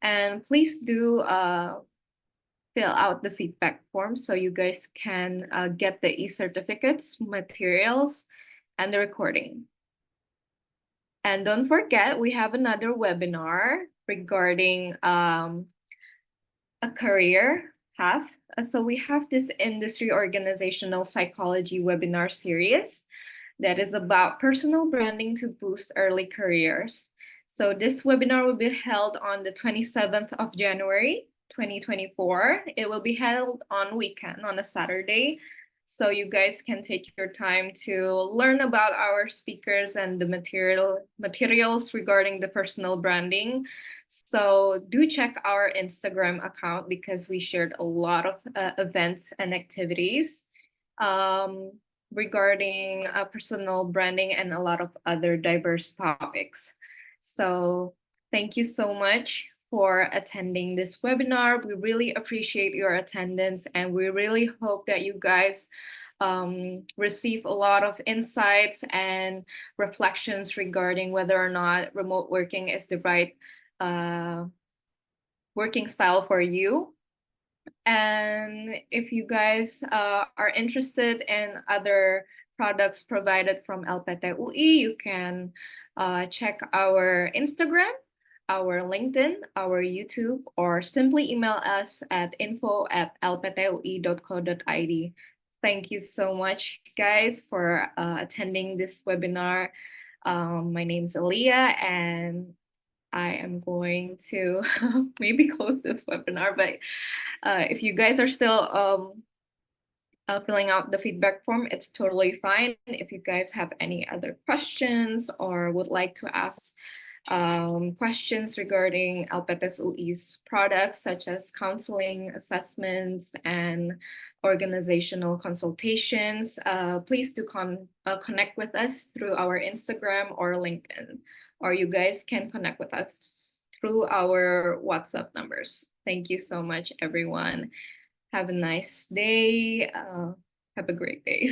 and please do fill out the feedback form so you guys can get the e-certificates, materials, and the recording. And don't forget, we have another webinar regarding a career path. So we have this industry organizational psychology webinar series that is about personal branding to boost early careers. So this webinar will be held on the 27th of January, 2024. It will be held on weekend, on a Saturday. So you guys can take your time to learn about our speakers and the materials regarding the personal branding. So do check our Instagram account because we shared a lot of events and activities regarding personal branding and a lot of other diverse topics. So thank you so much for attending this webinar. We really appreciate your attendance, and we really hope that you guys receive a lot of insights and reflections regarding whether or not remote working is the right working style for you. And if you guys are interested in other products provided from LPT UI, you can check our Instagram, our LinkedIn, our YouTube, or simply email us at info@lptui.co.id. Thank you so much, guys, for attending this webinar. My name's Aaliyah, and I am going to maybe close this webinar, but if you guys are still filling out the feedback form, it's totally fine. If you guys have any other questions or would like to ask questions regarding LPETES UI's products, such as counseling, assessments, and organizational consultations, please do connect with us through our Instagram or LinkedIn, or you guys can connect with us through our WhatsApp numbers. Thank you so much, everyone. Have a nice day. Have a great day.